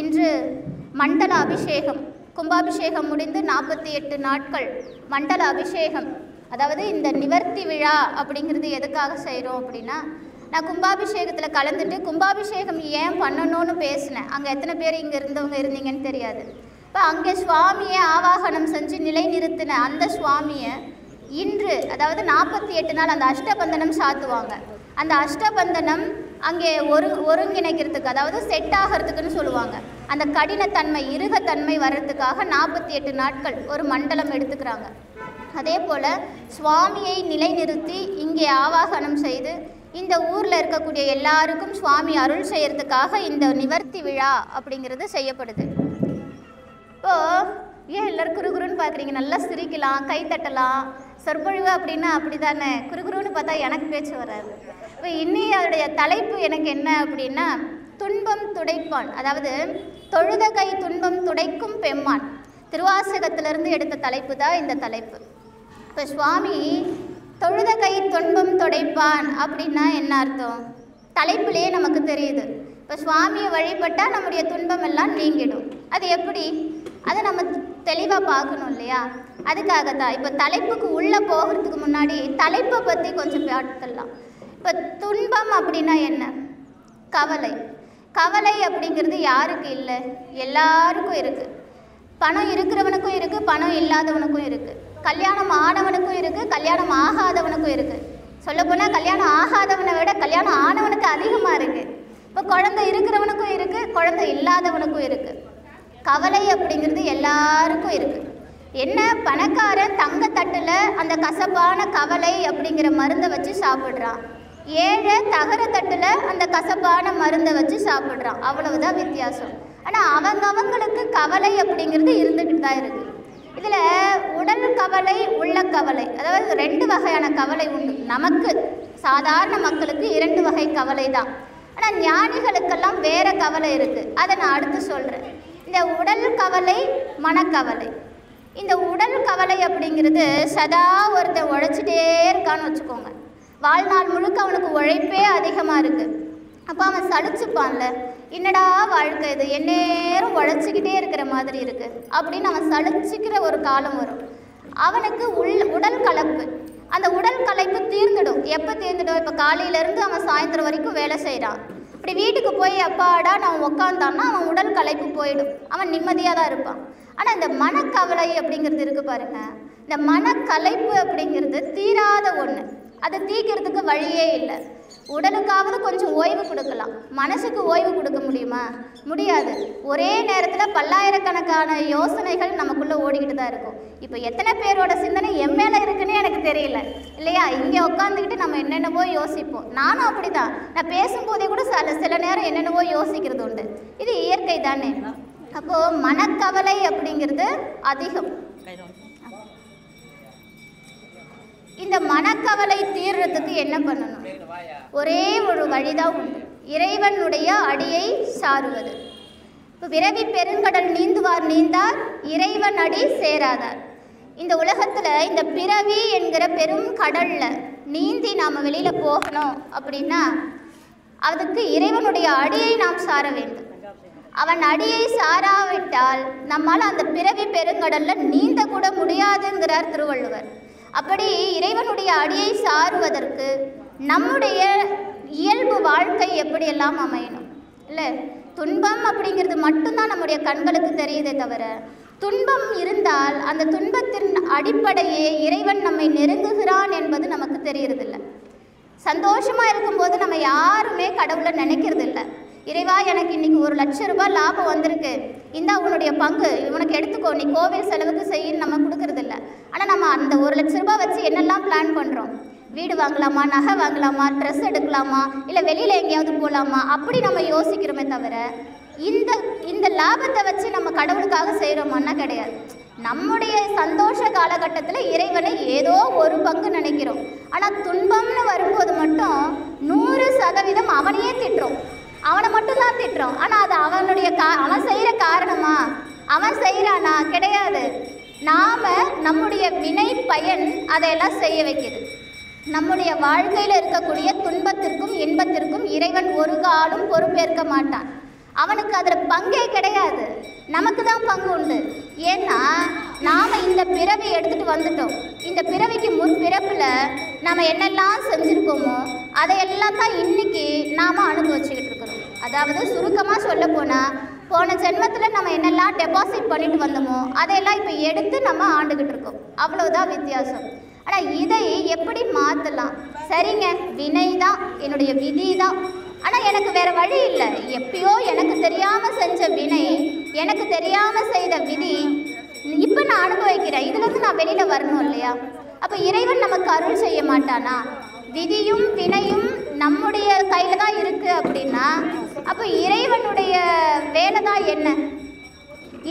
இன்று மண்டல அபிஷேகம், கும்பாபிஷேகம் முடிந்து 48 நாட்கள் மண்டல அபிஷேகம். அதாவது இந்த நிவர்த்தி விழா அப்படிங்கிறது எதுக்காக செய்கிறோம் அப்படின்னா, நான் கும்பாபிஷேகத்தில் கலந்துட்டு கும்பாபிஷேகம் ஏன் பண்ணணும்னு பேசினேன். அங்கே எத்தனை பேர் இங்கே இருந்தவங்க இருந்தீங்கன்னு தெரியாது. இப்போ அங்கே சுவாமியை ஆவாகனம் செஞ்சு நிலை நிறுத்தின அந்த சுவாமியை இன்று, அதாவது 48 நாள் அந்த அஷ்டபந்தனம் சாத்துவாங்க. அந்த அஷ்டபந்தனம் அங்கே ஒருங்கிணைக்கிறதுக்கு, அதாவது செட் ஆகிறதுக்குன்னு சொல்லுவாங்க. அந்த கடினத்தன்மை, இறுகத்தன்மை வர்றதுக்காக 48 நாட்கள் ஒரு மண்டலம் எடுத்துக்கிறாங்க. அதே போல் சுவாமியை நிலைநிறுத்தி இங்கே ஆவாகனம் செய்து இந்த ஊரில் இருக்கக்கூடிய எல்லாருக்கும் சுவாமி அருள் செய்கிறதுக்காக இந்த நிவர்த்தி விழா அப்படிங்கிறது செய்யப்படுது. இப்போது ஏன் எல்லோரும் குறுகுறுன்னு பார்க்குறீங்க? நல்லா சிரிக்கலாம், கை தட்டலாம். சொற்பொழிவு அப்படின்னா அப்படி தானே, குறுகுறுன்னு பார்த்தா எனக்கு பேச்சு வராது. இப்போ இன்னையோடைய தலைப்பு எனக்கு என்ன அப்படின்னா, துன்பம் துடைப்பான். அதாவது தொழுத கை துன்பம் துடைக்கும் பெம்மான், திருவாசகத்திலிருந்து எடுத்த தலைப்பு தான் இந்த தலைப்பு. இப்போ சுவாமி தொழுத கை துன்பம் துடைப்பான் அப்படின்னா என்ன அர்த்தம்? தலைப்பிலேயே நமக்கு தெரியுது. இப்போ சுவாமியை வழிபட்டால் நம்முடைய துன்பம் எல்லாம் நீங்கிடும். அது எப்படி? அதை நம்ம தெளிவாக பார்க்கணும் இல்லையா? அதுக்காகத்தான் இப்போ தலைப்புக்கு உள்ளே போகிறதுக்கு முன்னாடி தலைப்பை பற்றி கொஞ்சம் பார்த்துடலாம். இப்போ துன்பம் அப்படின்னா என்ன? கவலை. கவலை அப்படிங்கிறது யாருக்கு இல்லை? எல்லாருக்கும் இருக்குது. பணம் இருக்கிறவனுக்கும் இருக்குது, பணம் இல்லாதவனுக்கும் இருக்குது. கல்யாணம் ஆனவனுக்கும் இருக்குது, கல்யாணம் ஆகாதவனுக்கும் இருக்குது. சொல்லப்போனால் கல்யாணம் ஆகாதவனை விட கல்யாணம் ஆனவனுக்கு அதிகமாக இருக்குது. இப்போ குழந்தை இருக்கிறவனுக்கும் இருக்குது, குழந்தை இல்லாதவனுக்கும் இருக்குது. கவலை அப்படிங்கிறது எல்லாருக்கும் இருக்குது. என்ன, பணக்காரன் தங்கத்தட்டில் அந்த கசப்பான கவலை அப்படிங்கிற மருந்தை வச்சு சாப்பிட்றான். ஏழை தகரத்தட்டில் அந்த கசப்பான மருந்தை வச்சு சாப்பிட்றான். அவ்வளவுதான் வித்தியாசம். ஆனால் அவங்களுக்கு கவலை அப்படிங்கிறது இருந்துக்கிட்டு தான் இருக்குது. இதில் உடல் கவலை, உள்ள கவலை, அதாவது 2 வகையான கவலை உண்டு. நமக்கு சாதாரண மக்களுக்கு 2 வகை கவலை தான். ஆனால் ஞானிகளுக்கெல்லாம் வேறு கவலை இருக்குது. அதை நான் அடுத்து சொல்கிறேன். இந்த உடல் கவலை, மனக்கவலை. இந்த உடல் கவலை அப்படிங்கிறது சதா ஒருத்தன் உழைச்சிட்டே இருக்கான்னு வச்சுக்கோங்க. வாழ்நாள் முழுக்க அவனுக்கு உழைப்பே அதிகமாக இருக்குது. அப்போ அவன் சலிச்சுப்பான்ல, என்னடா வாழ்க்கை இது, எந்நேரம் உழைச்சிக்கிட்டே இருக்கிற மாதிரி இருக்குது அப்படின்னு அவன் சலிச்சிக்கிற ஒரு காலம் வரும். அவனுக்கு உடல் களைப்பு. அந்த உடல் களைப்பு தீர்ந்துடும். எப்போ தீர்ந்துடும்? இப்போ காலையிலேருந்து அவன் சாயந்தரம் வரைக்கும் வேலை செய்கிறான். இப்படி வீட்டுக்கு போய் அப்பாடா நான் உட்காந்தான்னா அவன் உடல் களைப்பு போயிடும். அவன் நிம்மதியாக தான் இருப்பான். ஆனால் இந்த மனக்கவலை அப்படிங்கிறது இருக்குது பாருங்க, இந்த மனக்களைப்பு அப்படிங்கிறது தீராத ஒன்று. அதை தீர்க்கிறதுக்கு வழியே இல்லை. உடலுக்காவது கொஞ்சம் ஓய்வு கொடுக்கலாம், மனசுக்கு ஓய்வு கொடுக்க முடியுமா? முடியாது. ஒரே நேரத்தில் பல்லாயிரக்கணக்கான யோசனைகள் நமக்குள்ளே ஓடிக்கிட்டு தான் இருக்கும். இப்போ எத்தனை பேரோட சிந்தனை என் மேலே இருக்குன்னு எனக்கு தெரியல இல்லையா? இங்கே உட்காந்துக்கிட்டு நம்ம என்னென்னவோ யோசிப்போம். நானும் அப்படி தான். நான் பேசும்போதே கூட சில நேரம் என்னென்னவோ யோசிக்கிறது உண்டு. இது இயற்கை தானே. அப்போது மனக்கவலை அப்படிங்கிறது அதிகம். இந்த மனக்கவலை தீர்றதுக்கு என்ன பண்ணணும்? ஒரே ஒரு வழிதான் உண்டு. இறைவனுடைய அடியை சாருவது. இப்போ பிறவி பெருங்கடல் நீந்துவார் நீந்தார், இறைவன் அடி சேராதார். இந்த உலகத்தில் இந்த பிறவி என்கிற பெரும் கடலில் நீந்தி நாம் வெளியில் போகணும் அப்படின்னா அதுக்கு இறைவனுடைய அடியை நாம் சார வேண்டும். அவன் அடியை சாராவிட்டால் நம்மால் அந்த பிறவி பெருங்கடலில் நீந்த கூட முடியாதுங்கிறார் திருவள்ளுவர். அப்படி இறைவனுடைய அடியை சாருவதற்கு நம்முடைய இயல்பு வாழ்க்கை எப்படியெல்லாம் அமையணும் இல்லை? துன்பம் அப்படிங்கிறது மட்டும்தான் நம்முடைய கண்களுக்கு தெரியுதே தவிர, துன்பம் இருந்தால் அந்த துன்பத்தின் அடிப்படையே இறைவன் நம்மை நெருங்குகிறான் என்பது நமக்கு தெரியறதில்லை. சந்தோஷமாக இருக்கும்போது நம்ம யாருமே கடவுளை நினைக்கிறதில்லை. இறைவா எனக்கு இன்றைக்கி 1 லட்சம் ரூபாய் லாபம் வந்திருக்கு, இந்தா உன்னுடைய பங்கு இவனுக்கு எடுத்துக்கோ, நீ கோவில் செலவுக்கு செய்யன்னு நம்ம கொடுக்கறதில்ல. ஆனால் நம்ம அந்த 1 லட்ச ரூபாய் வச்சு என்னெல்லாம் பிளான் பண்ணுறோம்? வீடு வாங்கலாமா, நகை வாங்கலாமா, ட்ரெஸ் எடுக்கலாமா, இல்லை வெளியில் எங்கேயாவது போகலாமா, அப்படி நம்ம யோசிக்கிறோமே தவிர இந்த லாபத்தை வச்சு நம்ம கடவுளுக்காக செய்கிறோமான்னா கிடையாது. நம்முடைய சந்தோஷ காலகட்டத்தில் இறைவனை ஏதோ ஒரு பங்கு நினைக்கிறோம். ஆனால் துன்பம்னு வரும்போது மட்டும் 100% அவனையே திட்டுறோம். அவனை மட்டும்தான் திட்டுறோம். ஆனால் அது அவன் செய்கிற காரணமா? அவன் செய்கிறானா? கிடையாது. நாம் நம்முடைய வினை பயன் அதையெல்லாம் செய்ய வைக்கிது. நம்முடைய வாழ்க்கையில் இருக்கக்கூடிய துன்பத்திற்கும் இன்பத்திற்கும் இறைவன் ஒரு காலும் பொறுப்பேற்க மாட்டான். அவனுக்கு அதில் பங்கே கிடையாது, நமக்கு தான் பங்கு உண்டு. ஏன்னா நாம் இந்த பிறவி எடுத்துகிட்டு வந்துட்டோம். இந்த பிறவிக்கு முற்பிறப்பில் நம்ம என்னெல்லாம் செஞ்சுருக்கோமோ அதையெல்லாம் தான் இன்றைக்கி நாம் அனுபவிச்சுக்கிட்டு இருக்கிறோம். அதாவது சுருக்கமாக சொல்ல போனால், போன ஜென்மத்தில் நம்ம என்னெல்லாம் டெபாசிட் பண்ணிட்டு வந்தோமோ அதையெல்லாம் இப்போ எடுத்து நம்ம ஆண்டுக்கிட்டு இருக்கோம். அவ்வளோதான் வித்தியாசம். ஆனால் இதை எப்படி மாற்றலாம்? சரிங்க, வினை தான், என்னுடைய விதி தான். ஆனால் எனக்கு வேறு வழி இல்லை. எப்பயோ எனக்கு தெரியாமல் செஞ்ச வினை, எனக்கு தெரியாமல் செய்த விதி இப்போ நான் அனுபவிக்கிறேன். இதுலேருந்து நான் வெளியில் வரணும் இல்லையா? அப்போ இறைவன் நமக்கு அருள் செய்ய மாட்டானா? விதியும் வினையும் நம்முடைய கையில் தான் இருக்குது அப்படின்னா அப்போ இறைவனுடைய வேலை தான் என்ன?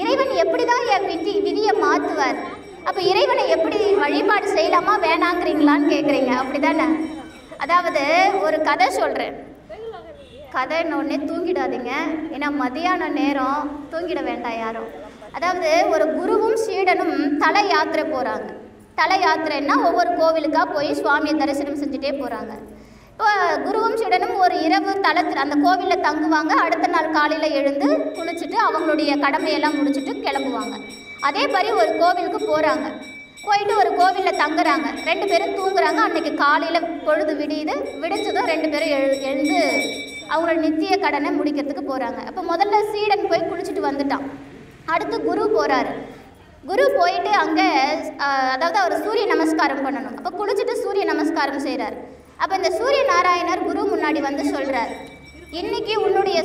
இறைவன் எப்படி தான் என் விதியை மாற்றுவார்? அப்போ இறைவனை எப்படி வழிபாடு செய்யலாமா வேணாங்கிறீங்களான்னு கேட்குறீங்க, அப்படி தானே? அதாவது ஒரு கதை சொல்கிறேன். கதைன்னொடனே தூங்கிடாதீங்க, ஏன்னா மதியான நேரம் தூங்கிட வேண்டாம் யாரும். அதாவது ஒரு குருவும் சீடனும் தல யாத்திரை போகிறாங்க. தல யாத்திரைன்னா ஒவ்வொரு கோவிலுக்காக போய் சுவாமியை தரிசனம் செஞ்சுட்டே போகிறாங்க. இப்போ குருவும் சீடனும் ஒரு இரவு தலத்தில் அந்த கோவிலில் தங்குவாங்க. அடுத்த நாள் காலையில் எழுந்து குளிச்சுட்டு அவங்களுடைய கடமையெல்லாம் முடிச்சுட்டு கிளம்புவாங்க. அதே மாதிரி ஒரு கோவிலுக்கு போகிறாங்க. போயிட்டு ஒரு கோவிலில் தங்குறாங்க. 2 பேரும் தூங்குறாங்க. அன்றைக்கி காலையில் பொழுது விடிஞ்சதும் 2 பேரும் எழுந்து அவங்களோட நித்திய கடனை முடிக்கிறதுக்கு போகிறாங்க. அப்போ முதல்ல சீடன் போய் குளிச்சுட்டு வந்துட்டான். அடுத்து குரு போகிறாரு. குரு போயிட்டு அங்கே அதாவது அவர் சூரிய நமஸ்காரம் பண்ணணும். அப்போ குளிச்சுட்டு சூரிய நமஸ்காரம் செய்கிறார். அப்போ இந்த சூரிய நாராயணர் குரு முன்னாடி வந்து சொல்கிறார், இன்னைக்கு உன்னுடைய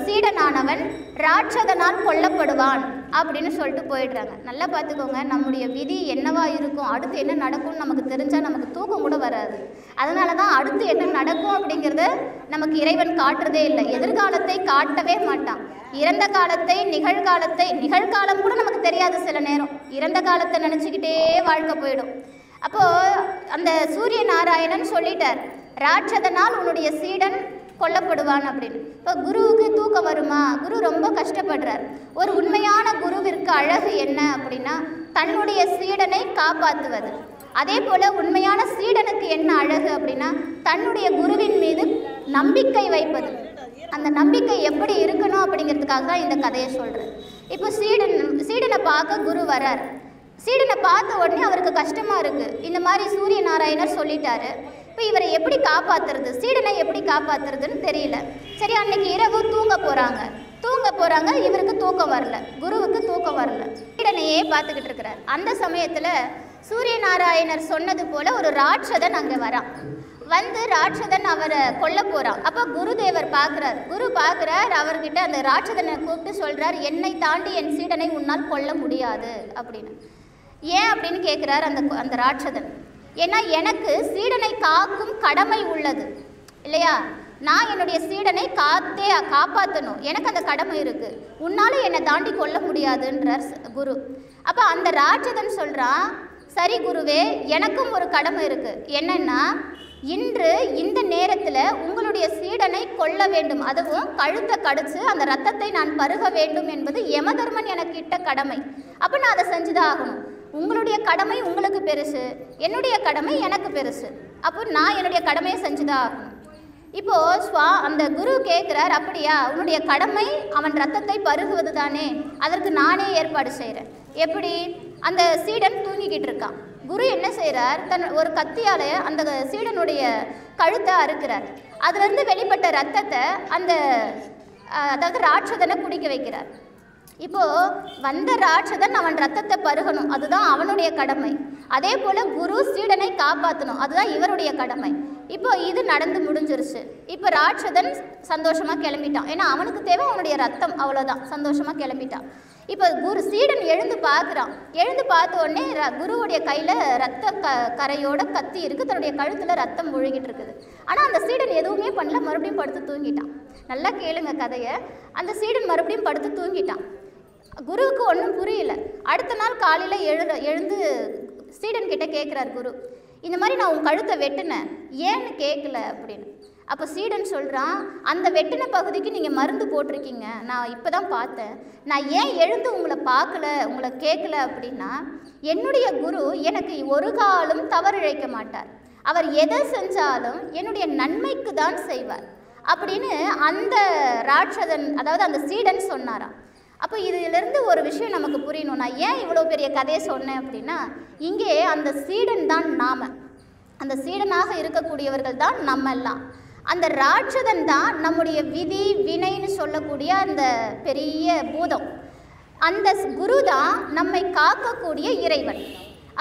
சீடனானவன் ராட்சதனால் கொல்லப்படுவான் அப்படின்னு சொல்லிட்டு போயிடுறாங்க. நல்லா பார்த்துக்கோங்க, நம்முடைய விதி என்னவா இருக்கும், அடுத்து என்ன நடக்கும்னு நமக்கு தெரிஞ்சால் நமக்கு தூக்கம் கூட வராது. அதனால தான் அடுத்து என்ன நடக்கும் அப்படிங்கிறத நமக்கு இறைவன் காட்டுறதே இல்லை. எதிர்காலத்தை காட்டவே மாட்டான். இறந்த காலத்தை, நிகழ்காலம் கூட நமக்கு தெரியாது. சில நேரம் இறந்த காலத்தை நினச்சிக்கிட்டே வாழ்க்கை போயிடும். அப்போது அந்த சூரிய நாராயணன் சொல்லிட்டார், ராட்சதனால் உன்னுடைய சீடன் கொல்லப்படுவான் அப்படின்னு. இப்போ குருவுக்கு தூக்கம் வருமா? குரு ரொம்ப கஷ்டப்படுறார். ஒரு உண்மையான குருவிற்கு அழகு என்ன அப்படின்னா தன்னுடைய சீடனை காப்பாற்றுவது. அதே போல் உண்மையான சீடனுக்கு என்ன அழகு அப்படின்னா தன்னுடைய குருவின் மீது நம்பிக்கை வைப்பது. அந்த நம்பிக்கை எப்படி இருக்கணும் அப்படிங்கிறதுக்காக தான் இந்த கதையை சொல்கிறேன். இப்போ சீடனை பார்க்க குரு வரார். சீடனை பார்த்த உடனே அவருக்கு கஷ்டமாக இருக்குது. இந்த மாதிரி சூரிய நாராயணர் சொல்லிட்டாரு, இப்போ இவரை எப்படி காப்பாற்றுறது, சீடனை எப்படி காப்பாற்றுறதுன்னு தெரியல. சரி, அன்னைக்கு இரவு தூங்க போகிறாங்க. இவருக்கு தூக்கம் வரல, குருவுக்கு தூக்கம் வரல. சீடனையே பார்த்துக்கிட்டு இருக்கிறார். அந்த சமயத்தில் சூரிய நாராயணர் சொன்னது போல் ஒரு ராட்சதன் அங்கே வரான். வந்து ராட்சதன் அவரை கொல்ல போகிறான். அப்போ குருதேவர் பார்க்குறார். அவர்கிட்ட அந்த ராட்சதனை கூப்பிட்டு சொல்கிறார், என்னை தாண்டி என் சீடனை உன்னால் கொல்ல முடியாது அப்படின்னு. ஏன் அப்படின்னு கேட்குறார் அந்த ராட்சதன். ஏன்னா எனக்கு சீடனை காக்கும் கடமை உள்ளது இல்லையா? நான் என்னுடைய சீடனை காப்பாற்றணும், எனக்கு அந்த கடமை இருக்குது. உன்னால என்னை தாண்டி கொல்ல முடியாதுன்றார் குரு. அப்போ அந்த ராட்சதன் சொல்கிறான், சரி குருவே, எனக்கும் ஒரு கடமை இருக்குது. என்னென்னா, இன்று இந்த நேரத்தில் உங்களுடைய சீடனை கொல்ல வேண்டும், அதுவும் கழுத்தை கடிச்சு அந்த ரத்தத்தை நான் பருக வேண்டும் என்பது யமதர்மன் எனக்கு இட்ட கடமை. அப்போ நான் அதை செஞ்சுதான் ஆகணும். உங்களுடைய கடமை உங்களுக்கு பெருசு, என்னுடைய கடமை எனக்கு பெருசு. அப்போ நான் என்னுடைய கடமையை செஞ்சுதான் ஆகணும். இப்போது அந்த குரு கேட்குறார், அப்படியா, உன்னுடைய கடமை அவன் ரத்தத்தை பருகுவது தானே, அதற்கு நானே ஏற்பாடு செய்கிறேன். எப்படி? அந்த சீடன் தூங்கிக்கிட்டு இருக்கான். குரு என்ன செய்கிறார், ஒரு கத்தியால் அந்த சீடனுடைய கழுத்தை அறுக்கிறார். அதுலேருந்து வெளிப்பட்ட ரத்தத்தை அதாவது ராட்சதனை குடிக்க வைக்கிறார். இப்போது வந்த ராட்சதன் அவன் ரத்தத்தை பருகணும், அதுதான் அவனுடைய கடமை. அதே போல் குரு சீடனை காப்பாற்றணும், அதுதான் இவருடைய கடமை. இப்போ இது நடந்து முடிஞ்சிருச்சு. இப்போ ராட்சதன் சந்தோஷமாக கிளம்பிட்டான். ஏன்னா அவனுக்கு தேவை அவனுடைய ரத்தம், அவ்வளோதான். சந்தோஷமாக கிளம்பிட்டான். இப்போ சீடன் எழுந்து பார்த்த உடனே குருவுடைய கையில் கரையோட கத்தி இருக்குது, தன்னுடைய கழுத்தில் ரத்தம் முழுகிட்டு இருக்குது. ஆனால் அந்த சீடன் எதுவுமே பண்ணல, மறுபடியும் படுத்து தூங்கிட்டான். நல்லா கேளுங்க கதையை. அந்த சீடன் மறுபடியும் படுத்து தூங்கிட்டான். குருவுக்கு ஒன்றும் புரியல. அடுத்த நாள் காலையில் எழுந்து சீடன் கிட்ட கேட்குறார் குரு, இந்த மாதிரி நான் உன் கழுத்தை வெட்டினேன், ஏன்னு கேட்கல அப்படின்னு. அப்போ சீடன் சொல்கிறான், அந்த வெட்டின பகுதிக்கு நீங்கள் மருந்து போட்டிருக்கீங்க, நான் இப்போ தான் பார்த்தேன். நான் ஏன் எழுந்து உங்களை பார்க்கல, உங்களை கேட்கல அப்படின்னா, என்னுடைய குரு எனக்கு ஒரு காலம் தவறிழைக்க மாட்டார். அவர் எதை செஞ்சாலும் என்னுடைய நன்மைக்கு தான் செய்வார். அப்படின்னு அந்த ராட்சதன், அதாவது அந்த சீடன் சொன்னாராம். அப்போ இதிலிருந்து ஒரு விஷயம் நமக்கு புரியணும். நான் ஏன் இவ்வளோ பெரிய கதையை சொன்னேன் அப்படின்னா, இங்கே அந்த சீடன் தான் நாம, அந்த சீடனாக இருக்கக்கூடியவர்கள் தான் நம்ம எல்லாம். அந்த ராட்சதன் தான் நம்முடைய விதி வினைன்னு சொல்லக்கூடிய அந்த பெரிய பூதம். அந்த குரு தான் நம்மை காக்கக்கூடிய இறைவன்.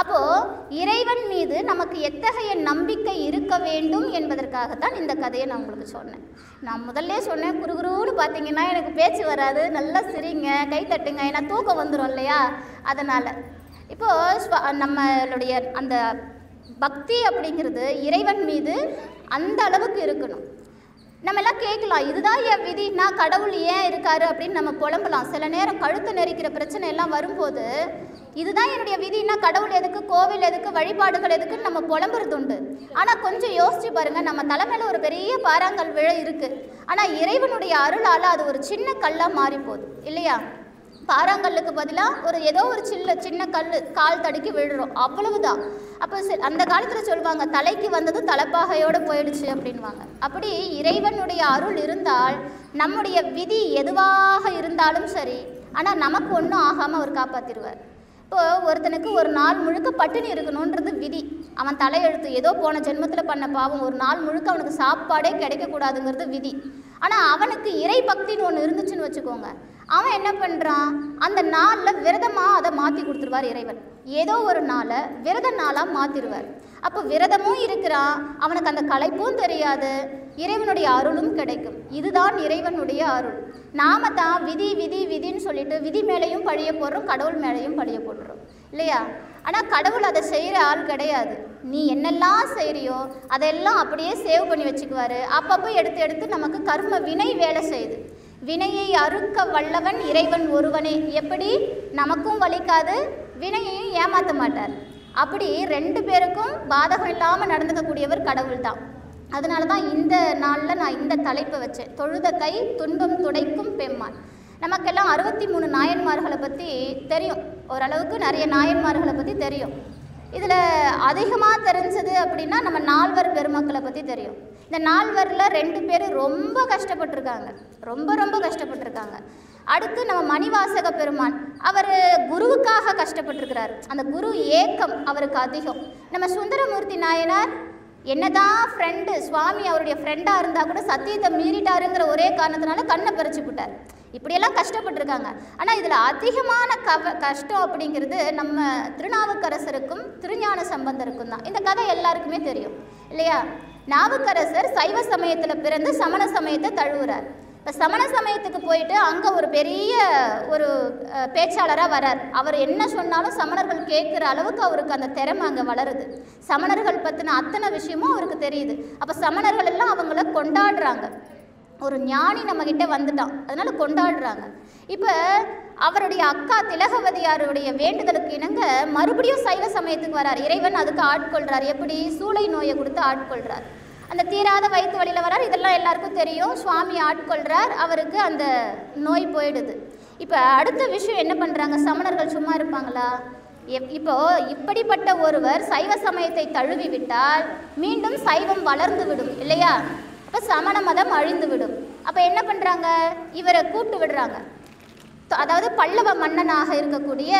அப்போது இறைவன் மீது நமக்கு எத்தகைய நம்பிக்கை இருக்க வேண்டும் என்பதற்காகத்தான் இந்த கதையை நான் உங்களுக்கு சொன்னேன். நான் முதல்ல சொன்னேன், குறுகுருன்னு பார்த்தீங்கன்னா எனக்கு பேச்சு வராது, நல்லா சிரிங்க, கை தட்டுங்க, ஏன்னா தூக்கம் வந்துடும் இல்லையா. அதனால் இப்போது நம்மளுடைய அந்த பக்தி அப்படிங்கிறது இறைவன் மீது அந்த அளவுக்கு இருக்கணும். நம்ம எல்லாம் கேட்கலாம், இதுதான் என் விதி, நான் கடவுள் ஏன் இருக்காரு அப்படின்னு நம்ம புலம்பலாம். சில நேரம் கழுத்து நெரிக்கிற பிரச்சனை எல்லாம் வரும்போது இதுதான் என்னுடைய விதினா கடவுள் எதுக்கு, கோவில் எதுக்கு, வழிபாடுகள் எதுக்குன்னு நம்ம புலம்புறது உண்டு. ஆனால் கொஞ்சம் யோசிச்சு பாருங்கள், நம்ம தலைமையில் ஒரு பெரிய பாறாங்கல் விழ இருக்குது, ஆனால் இறைவனுடைய அருளால் அது ஒரு சின்ன கல்லாக மாறி போகுது இல்லையா. பாறாங்கல்லுக்கு பதிலாக ஏதோ ஒரு சின்ன கல் கால் தடுக்கி விழுறோம், அவ்வளவுதான். அப்போ அந்த காலத்தில் சொல்லுவாங்க, தலைக்கு வந்தது தலைப்பாகையோடு போயிடுச்சு அப்படின்வாங்க. அப்படி இறைவனுடைய அருள் இருந்தால் நம்முடைய விதி எதுவாக இருந்தாலும் சரி, ஆனால் நமக்கு ஒன்றும் ஆகாமல் அவர் காப்பாற்றிடுவார். இப்போது ஒருத்தனுக்கு ஒரு நாள் முழுக்க பட்டினி இருக்கணுன்றது விதி, அவன் தலையெழுத்து, ஏதோ போன ஜென்மத்தில் பண்ண பாவம், ஒரு நாள் முழுக்க அவனுக்கு சாப்பாடே கிடைக்கக்கூடாதுங்கிறது விதி. ஆனால் அவனுக்கு இறை பக்தின்னு ஒன்று இருந்துச்சுன்னு வச்சுக்கோங்க, அவன் என்ன பண்ணுறான், அந்த நாளில் விரதமாக அதை மாற்றி கொடுத்துருவார் இறைவன். ஏதோ ஒரு நாளை விரத நாளாக மாற்றிடுவார். அப்போ விரதமும் இருக்கிறான், அவனுக்கு அந்த களைப்பும் தெரியாது, இறைவனுடைய அருளும் கிடைக்கும். இதுதான் இறைவனுடைய அருள். நாம தான் விதி விதி விதின்னு சொல்லிட்டு விதி மேலேயும் பழிய போடுறோம், கடவுள் மேலேயும் பழிய போடுறோம் இல்லையா. ஆனால் கடவுள் அதை செய்கிற ஆள் கிடையாது. நீ என்னெல்லாம் செய்கிறியோ அதெல்லாம் அப்படியே சேவ் பண்ணி வச்சுக்குவார். அப்பப்போ எடுத்து எடுத்து நமக்கு கர்ம வினை வேலை செய்யுது. வினையை அறுக்க வல்லவன் இறைவன் ஒருவனே. எப்படி நமக்கும் வலிக்காது, வினையையும் ஏமாற்ற மாட்டார். அப்படி ரெண்டு பேருக்கும் பாதகம் இல்லாமல் நடந்துக்கக்கூடியவர் கடவுள் தான். அதனால தான் இந்த நாளில் நான் இந்த தலைப்பை வச்சேன், தொழுத கை துன்பம் துடைக்கும் பெம்மான். நமக்கெல்லாம் 63 நாயன்மார்களை பற்றி தெரியும், ஓரளவுக்கு நிறைய நாயன்மார்களை பற்றி தெரியும். இதில் அதிகமாக தெரிஞ்சது அப்படின்னா நம்ம நால்வர் பெருமக்களை பற்றி தெரியும். இந்த நால்வரில் 2 பேர் ரொம்ப கஷ்டப்பட்டிருக்காங்க, ரொம்ப கஷ்டப்பட்டிருக்காங்க. அடுத்து நம்ம மணிவாசக பெருமான், அவர் குருவுக்காக கஷ்டப்பட்டிருக்கிறார். அந்த குரு ஏக்கம் அவருக்கு அதிகம். நம்ம சுந்தரமூர்த்தி நாயனார் என்னதான் ஃப்ரெண்டு, சுவாமி அவருடைய ஃப்ரெண்டாக இருந்தால் கூட சத்தியத்தை மீறிட்டாருங்கிற ஒரே காரணத்தினால கண்ணை பறிச்சு விட்டார். இப்படியெல்லாம் கஷ்டப்பட்டிருக்காங்க. ஆனால் இதில் அதிகமான கஷ்டம் அப்படிங்கிறது நம்ம திருநாவுக்கரசருக்கும் திருஞான சம்பந்தருக்கும் தான். இந்த கதை எல்லாருக்குமே தெரியும் இல்லையா. நாவுக்கரசர் சைவ சமயத்தில் பிறந்து சமண சமயத்தை தழுவுறார். இப்போ சமண சமயத்துக்கு போயிட்டு அங்கே ஒரு பெரிய ஒரு பேச்சாளராக வரார். அவர் என்ன சொன்னாலும் சமணர்கள் கேட்குற அளவுக்கு அவருக்கு அந்த திறமை அங்கே வளருது. சமணர்கள் பற்றின அத்தனை விஷயமும் அவருக்கு தெரியுது. அப்போ சமணர்கள் எல்லாம் அவங்கள கொண்டாடுறாங்க. ஒரு ஞானி நம்மக்கிட்ட வந்துட்டான், அதனால் கொண்டாடுறாங்க. இப்போ அவருடைய அக்கா திலகவதியாருடைய வேண்டுதலுக்கு இணங்க மறுபடியும் சைவ சமயத்துக்கு வரார். இறைவன் அதுக்கு ஆட்கொள்கிறார். எப்படி? சூளை நோயை கொடுத்து ஆட்கொள்கிறார். அந்த தீராத வயிற்று வழியில் வரார். இதெல்லாம் எல்லாருக்கும் தெரியும். சுவாமி ஆட்கொள்கிறார், அவருக்கு அந்த நோய் போயிடுது. இப்போ அடுத்த விஷயம் என்ன பண்ணுறாங்க, சமணர்கள் சும்மா இருப்பாங்களா? இப்படிப்பட்ட ஒருவர் சைவ சமயத்தை தழுவி விட்டால் மீண்டும் சைவம் வளர்ந்து விடும் இல்லையா. அப்போ சமண மதம் அழிந்து விடும். அப்போ என்ன பண்ணுறாங்க, இவரை கூப்பிட்டு விடுறாங்க. அதாவது பல்லவ மன்னனாக இருக்கக்கூடிய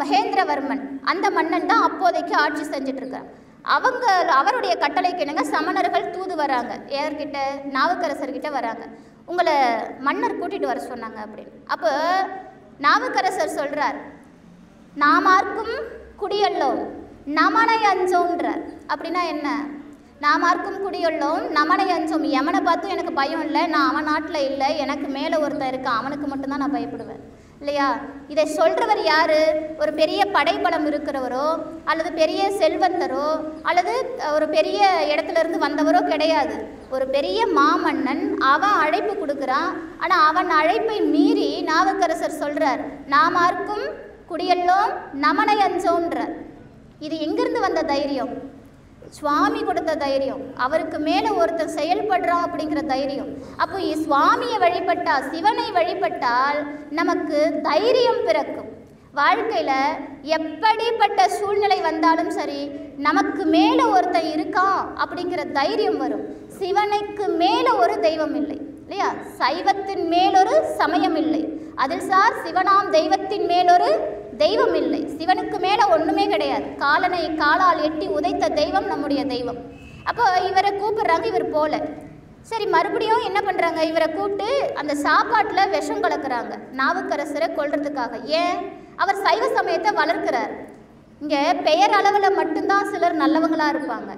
மகேந்திரவர்மன், அந்த மன்னன் தான் அப்போதைக்கு ஆட்சி செஞ்சிட்ருக்கார். அவருடைய கட்டளைக்கு என்னங்க சமணர்கள் தூது வராங்க. யார்கிட்ட? நாவுக்கரசர்கிட்ட வராங்க. உங்களை மன்னர் கூட்டிகிட்டு வர சொன்னாங்க அப்படின்னு. அப்போ நாவுக்கரசர் சொல்கிறார், நாமார்க்கும் குடியல்லோம் நமனை அஞ்சோன்றார். அப்படின்னா என்ன? நாமார்க்கும் குடியல்லோம் நமனை அஞ்சோம். எமனை பார்த்தும் எனக்கு பயம் இல்லை, நான் அவன் நாட்டில் இல்லை, எனக்கு மேலே ஒருத்தன் இருக்கான், அவனுக்கு மட்டும்தான் நான் பயப்படுவேன் இல்லையா. இதை சொல்கிறவர் யார்? ஒரு பெரிய படைபலம் இருக்கிறவரோ அல்லது பெரிய செல்வந்தரோ அல்லது ஒரு பெரிய இடத்துலேருந்து வந்தவரோ கிடையாது. ஒரு பெரிய மாமன்னன், அவன் அழைப்பு கொடுக்குறான். ஆனால் அவன் அழைப்பை மீறி நாவுக்கரசர் சொல்கிறார், நாமார்க்கும் குடியல்லோம் நமனை அஞ்சோன்றார். இது எங்கிருந்து வந்த தைரியம்? சுவாமி கொடுத்த தைரியம். அவருக்கு மேலே ஒருத்தர் செயல்படுறான் அப்படிங்கிற தைரியம். அப்போ சுவாமியை வழிபட்டால், சிவனை வழிபட்டால் நமக்கு தைரியம் பிறக்கும். வாழ்க்கையில் எப்படிப்பட்ட சூழ்நிலை வந்தாலும் சரி, நமக்கு மேலே ஒருத்தன் இருக்கான் அப்படிங்கிற தைரியம் வரும். சிவனுக்கு மேலே ஒரு தெய்வம் இல்லை இல்லையா? சைவத்தின் மேலொரு சமயம் இல்லை, அதில் சார் சிவனாம் தெய்வத்தின் மேலொரு தெய்வம் இல்லை. சிவனுக்கு மேலே ஒன்றுமே கிடையாது. காலனை காலால் எட்டி உதைத்த தெய்வம் நம்முடைய தெய்வம். அப்போ இவரை கூப்பிடுறாங்க, இவர் போல. சரி, மறுபடியும் என்ன பண்ணுறாங்க, இவரை கூப்பிட்டு அந்த சாப்பாட்டில் விஷம் கலக்கிறாங்க நாவுக்கரசரை கொல்றதுக்காக. ஏன்? அவர் சைவ சமயத்தை வளர்க்கிறார். இங்கே பெயர் அளவில் மட்டும்தான் சிலர் நல்லவங்களாக இருப்பாங்க,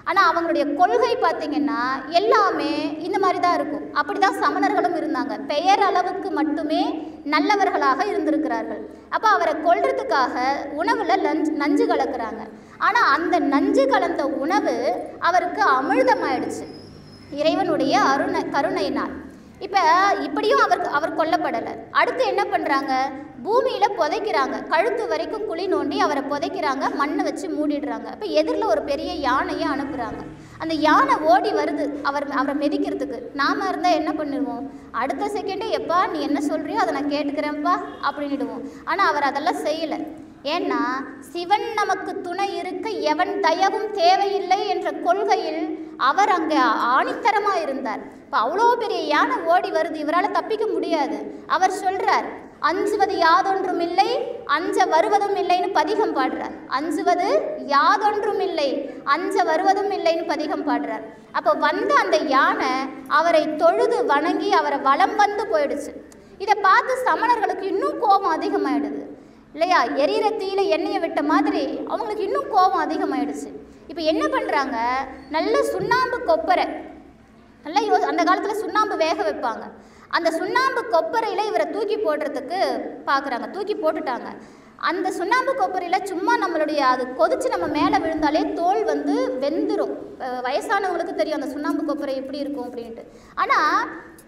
ஆனால் அவங்களுடைய கொள்கை பார்த்திங்கன்னா எல்லாமே இந்த மாதிரி தான் இருக்கும். அப்படி தான் சமணர்களும் இருந்தாங்க, பெயர் அளவுக்கு மட்டுமே நல்லவர்களாக இருந்திருக்கிறார்கள். அப்போ அவரை கொல்றதுக்காக உணவில் நஞ்சு கலக்கிறாங்க. ஆனால் அந்த நஞ்சு கலந்த உணவு அவருக்கு அமிழ்தமாயிடுச்சு இறைவனுடைய கருணையினால். இப்போ இப்படியும் அவர் கொல்லப்படலை. அடுத்து என்ன பண்ணுறாங்க, பூமியில் புதைக்கிறாங்க, கழுத்து வரைக்கும் குழி நோண்டி அவரை புதைக்கிறாங்க, மண்ணை வச்சு மூடிடுறாங்க. இப்போ எதிரில் ஒரு பெரிய யானையை அனுப்புகிறாங்க. அந்த யானை ஓடி வருது அவரை மிதிக்கிறதுக்கு. நாம் இருந்தால் என்ன பண்ணிடுவோம், அடுத்த செகண்டே எப்பா நீ என்ன சொல்கிறியோ அதை நான் கேட்டுக்கிறேன்ப்பா அப்படின்னுடுவோம். ஆனால் அவர் அதெல்லாம் செய்யலை. ஏன்னா சிவன் நமக்கு துணை இருக்க எவன் தயவும் தேவையில்லை என்ற கொள்கையில் அவர் அங்கே ஆணித்தரமாக இருந்தார். இப்போ அவ்வளோ பெரிய யானை ஓடி வருது, இவரால் தப்பிக்க முடியாது. அவர் சொல்கிறார், அஞ்சுவது யாதொன்றும் இல்லை அஞ்ச வருவதும் இல்லைன்னு பதிகம் பாடுறார். அஞ்சுவது யாதொன்றும் இல்லை அஞ்ச வருவதும் இல்லைன்னு பதிகம் பாடுறார். அப்போ வந்த அந்த யானை அவரை தொழுது வணங்கி அவரை வலம் வந்து போயிடுச்சு. இதை பார்த்து சமணர்களுக்கு இன்னும் கோபம் அதிகமாகிடுது இல்லையா? எரியிற தீயில எண்ணெயை விட்ட மாதிரி அவங்களுக்கு இன்னும் கோபம் அதிகமாகிடுச்சு. இப்போ என்ன பண்ணுறாங்க, நல்ல சுண்ணாம்பு கொப்பரை, நல்லா அந்த காலத்தில் சுண்ணாம்பு வேக வைப்பாங்க, அந்த சுண்ணாம்பு கொப்பரையில் இவரை தூக்கி போடுறதுக்கு பார்க்குறாங்க. தூக்கி போட்டுட்டாங்க. அந்த சுண்ணாம்பு கொப்பரையில் சும்மா நம்மளுடைய அது கொதிச்சு நம்ம மேலே விழுந்தாலே தோல் வந்து வெந்துடும். வயசானவங்களுக்கு தெரியும் அந்த சுண்ணாம்பு கொப்பரை எப்படி இருக்கும் அப்படின்ட்டு. ஆனால்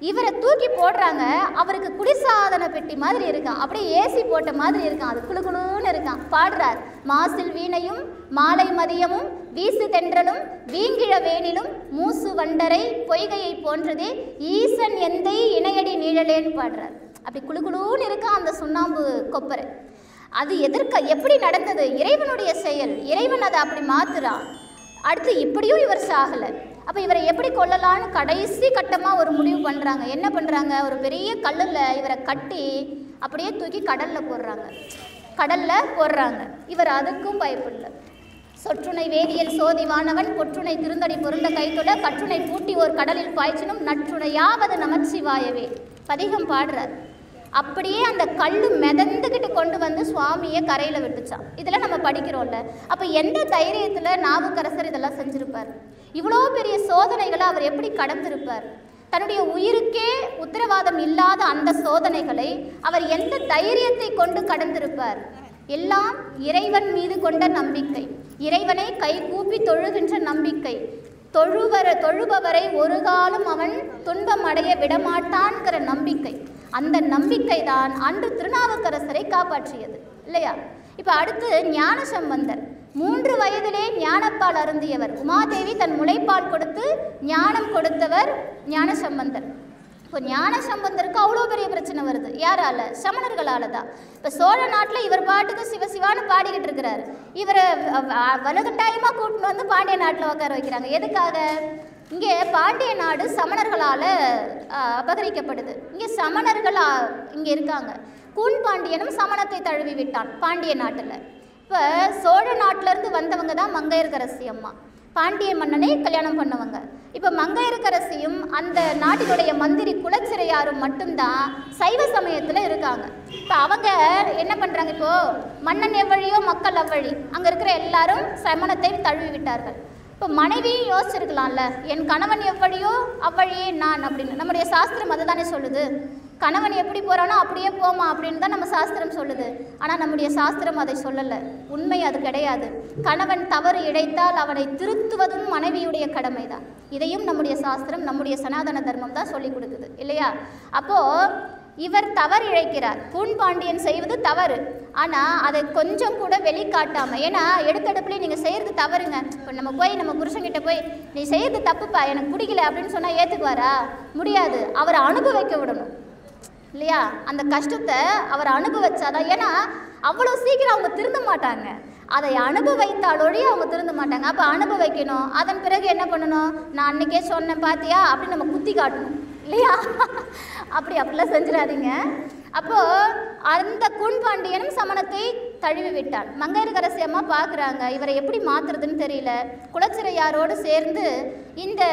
இவரை தூக்கி போடுறாங்க, அவருக்கு குடிசாதன பெட்டி மாதிரி இருக்கான், அப்படியே ஏசி போட்ட மாதிரி இருக்கான், அது குளுகுளுன்னு இருக்கான். பாடுறார், மாசில் வீணையும் மாலை மதியமும் வீசு தென்றலும் வீங்கிழ வேனிலும் மூசு வண்டரை பொய்கையை போன்றதே ஈசன் எந்தை இணையடி நீழலேன்னு பாடுறார். அப்படி குளுகுளுன்னு இருக்கான் அந்த சுண்ணாம்பு கொப்பரை. அது எப்படி நடந்தது? இறைவனுடைய செயல். இறைவன் அதை அப்படி மாத்துறான். அடுத்து இப்படியும் இவர் சாகலை. அப்போ இவரை எப்படி கொல்லலான்னு கடைசி கட்டமாக ஒரு முடிவு பண்ணுறாங்க. என்ன பண்ணுறாங்க, ஒரு பெரிய கல்லில் இவரை கட்டி அப்படியே தூக்கி கடலில் போடுறாங்க. இவர் அதுக்கும் பயப்படல. சொற்றுணை வேதியியல் சோதிவானவன் பொற்றுணை திருந்தடி பொருண்ட கைத்தொட கற்றுணை பூட்டி ஒரு கடலில் பாய்ச்சினும் நற்றுணையாவது நமச்சிவாயவே பதிகம் பாடுறார். அப்படியே அந்த கல் மிதந்துக்கிட்டு கொண்டு வந்து சுவாமியை கரையில் விட்டுச்சான். இதெல்லாம் நம்ம படிக்கிறோம்ல. அப்போ எந்த தைரியத்தில் நாவுக்கரசர் இதெல்லாம் செஞ்சுருப்பார்? இவ்வளோ பெரிய சோதனைகளை அவர் எப்படி கடந்திருப்பார்? தன்னுடைய உயிருக்கே உத்தரவாதம் இல்லாத அந்த சோதனைகளை அவர் எந்த தைரியத்தை கொண்டு கடந்திருப்பார்? எல்லாம் இறைவன் மீது கொண்ட நம்பிக்கை, இறைவனை கைகூப்பி தொழுகின்ற நம்பிக்கை. தொழுபவரை ஒரு காலம் அவன் துன்பம் அடைய விடமாட்டான்கிற நம்பிக்கை. அந்த நம்பிக்கை தான் அன்று திருநாவுக்கரசரை காப்பாற்றியது இல்லையா? இப்போ அடுத்து ஞான சம்பந்தர். 3 வயதிலே ஞானப்பால் அருந்தியவர். உமாதேவி தன் முளைப்பால் கொடுத்து ஞானம் கொடுத்தவர் ஞான சம்பந்தர். இப்போ ஞான சம்பந்தருக்கு அவ்வளோ பெரிய பிரச்சனை வருது. யாரால? சமணர்களால் தான். இப்போ சோழ நாட்டில் இவர் பாட்டுக்கு சிவசிவான்னு பாடிக்கிட்டு இருக்கிறார். இவரை வலுக்கட்டாயமாக கூட்டின்னு வந்து பாண்டிய நாட்டில் உட்கார வைக்கிறாங்க. எதுக்காக? இங்கே பாண்டிய நாடு சமணர்களால் அபகரிக்கப்படுது. இங்கே சமணர்கள் இங்கே இருக்காங்க. கூன் பாண்டியனும் சமணத்தை தழுவி விட்டான் பாண்டிய நாட்டில். இப்போ சோழ நாட்டிலேருந்து வந்தவங்க தான் மங்கையர்கரசி அம்மா, பாண்டிய மன்னனை கல்யாணம் பண்ணவங்க. இப்போ மங்கையர்கரசியும் அந்த நாட்டினுடைய மந்திரி குலச்சிறையாரும் மட்டும்தான் சைவ சமயத்தில் இருக்காங்க. இப்போ அவங்க என்ன பண்ணுறாங்க, இப்போது மன்னன் எவ்வழியோ மக்கள் அவ்வழி, அங்கே இருக்கிற எல்லாரும் சமணத்தை தழுவி விட்டார்கள். இப்போ மனைவியும் யோசிச்சிருக்கலாம்ல, என் கணவன் எவ்வழியோ அவ்வழியே நான் அப்படின்னு. நம்முடைய சாஸ்திரம் அதை தானே சொல்லுது. கணவன் எப்படி போகிறானோ அப்படியே போமா அப்படின்னு தான் நம்ம சாஸ்திரம் சொல்லுது. ஆனால் நம்முடைய சாஸ்திரம் அதை சொல்லலை. உண்மை அது கிடையாது. கணவன் தவறு இழைத்தால் அவனை திருத்துவதும் மனைவியுடைய கடமை தான். இதையும் நம்முடைய சாஸ்திரம், நம்முடைய சனாதன தர்மம் தான் சொல்லி கொடுக்குது இல்லையா? அப்போது இவர் தவறு இழைக்கிறார். கூன் பாண்டியன் செய்வது தவறு, ஆனால் அதை கொஞ்சம் கூட வெளிக்காட்டாமல், ஏன்னா எடுத்தடுப்புலேயே நீங்கள் செய்கிறது தவறுங்க. இப்போ நம்ம போய் நம்ம புருஷன்கிட்ட போய் நீ செய்கிறது தப்புப்பா எனக்கு பிடிக்கல அப்படின்னு சொன்னால் ஏற்றுக்குவாரா? முடியாது. அவரை அனுபவிக்க விடணும் இல்லையா? அந்த கஷ்டத்தை அவர் அனுபவிச்சாதான். ஏன்னா அவ்வளோ சீக்கிரம் அவங்க திருந்த மாட்டாங்க. அதை அனுபவித்தாலொழிய அவங்க திருந்த மாட்டாங்க. அப்போ அனுபவிக்கணும். அதன் பிறகு என்ன பண்ணணும்? நான் அன்றைக்கே சொன்னேன் பார்த்தியா அப்படின்னு நம்ம குத்தி காட்டணும் இல்லையா? அப்படிலாம் செஞ்சிடாதீங்க. அப்போது அந்த கூன்பாண்டியனும் சமணத்தை தழுவி விட்டான். மங்கையர்க்கரசி அம்மா பார்க்குறாங்க, இவரை எப்படி மாற்றுறதுன்னு தெரியல. குலச்சிறையாரோடு சேர்ந்து இந்த